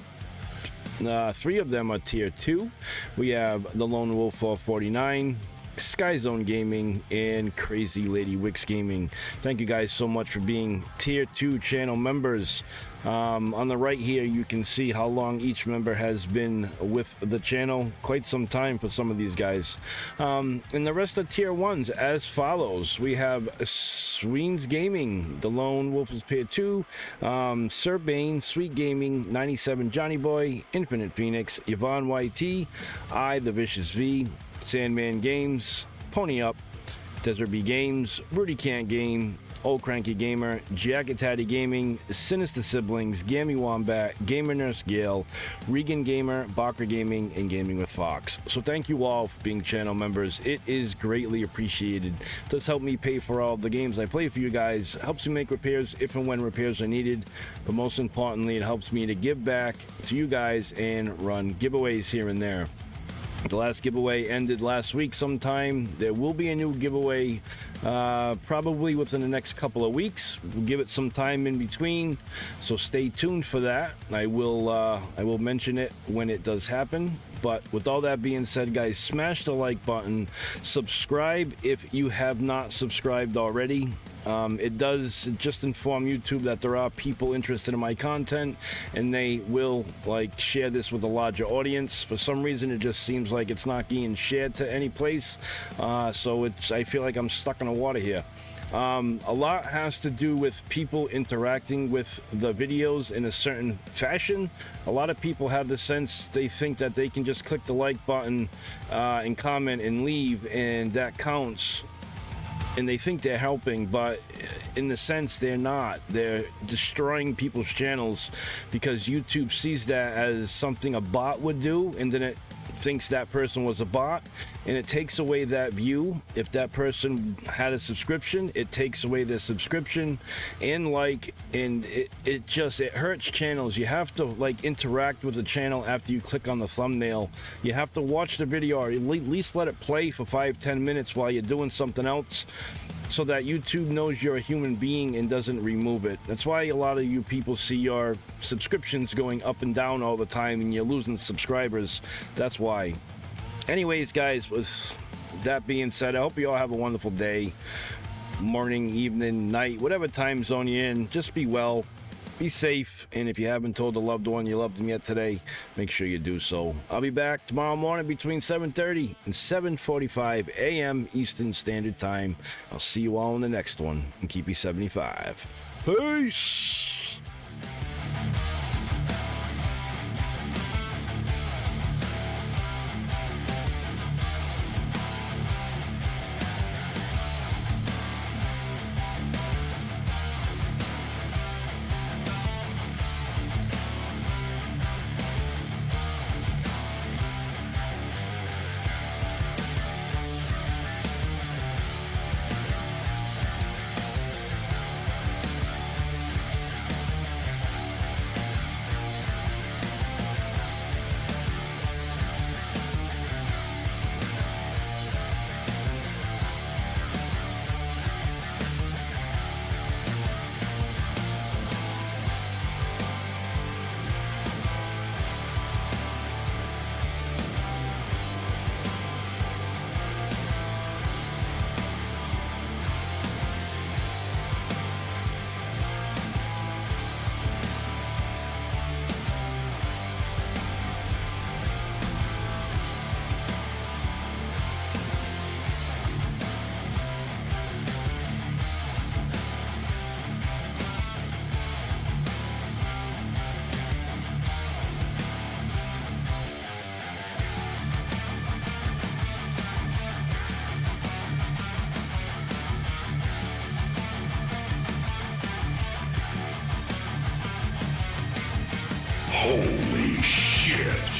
3 of them are tier 2. We have the Lone Wolf 449, Sky Zone Gaming, and Crazy Lady Wix Gaming. Thank you guys so much for being tier 2 channel members. On the right here, you can see how long each member has been with the channel. Quite some time for some of these guys. And the rest are tier 1s as follows. We have Sweens Gaming, the Lone Wolf is tier 2, Sir Bane, Sweet Gaming, 97 Johnny Boy, Infinite Phoenix, Yvonne YT, I the Vicious V, Sandman Games, Pony Up, Desert Bee Games, Rudy Can't Game, Old Cranky Gamer, Jacket Tatty Gaming, Sinister Siblings, Gammy Wombat, Gamer Nurse Gale, Regan Gamer, Barker Gaming, and Gaming with Fox. So thank you all for being channel members. It is greatly appreciated. It does help me pay for all the games I play for you guys. It helps me make repairs if and when repairs are needed. But most importantly, it helps me to give back to you guys and run giveaways here and there. The last giveaway ended last week sometime. There will be a new giveaway probably within the next couple of weeks. We'll give it some time in between, so stay tuned for that. I will mention it when it does happen. But with all that being said, guys, smash the like button, subscribe if you have not subscribed already. It does just inform YouTube that there are people interested in my content, and they will share this with a larger audience. For some reason, it just seems like it's not being shared to any place, so I feel like I'm stuck in the water here. A lot has to do with people interacting with the videos in a certain fashion. A lot of people have the sense they think that they can just click the like button and comment and leave, and that counts. And they think they're helping, but in the sense they're not. They're destroying people's channels because YouTube sees that as something a bot would do, and then it thinks that person was a bot, and it takes away that view. If that person had a subscription, it takes away their subscription, and it hurts channels. You have to interact with the channel after you click on the thumbnail. You have to watch the video, or at least let it play for 5-10 minutes while you're doing something else, so that YouTube knows you're a human being and doesn't remove it. That's why a lot of you people see your subscriptions going up and down all the time and you're losing subscribers. That's why. Anyways, guys, with that being said, I hope you all have a wonderful day. morning, evening, night, whatever time zone you're in. Just be well, be safe, and if you haven't told a loved one you loved them yet today, make sure you do so. I'll be back tomorrow morning between 7:30 and 7:45 a.m. Eastern Standard Time. I'll see you all in the next one, and keep you 75. Peace! Holy shit.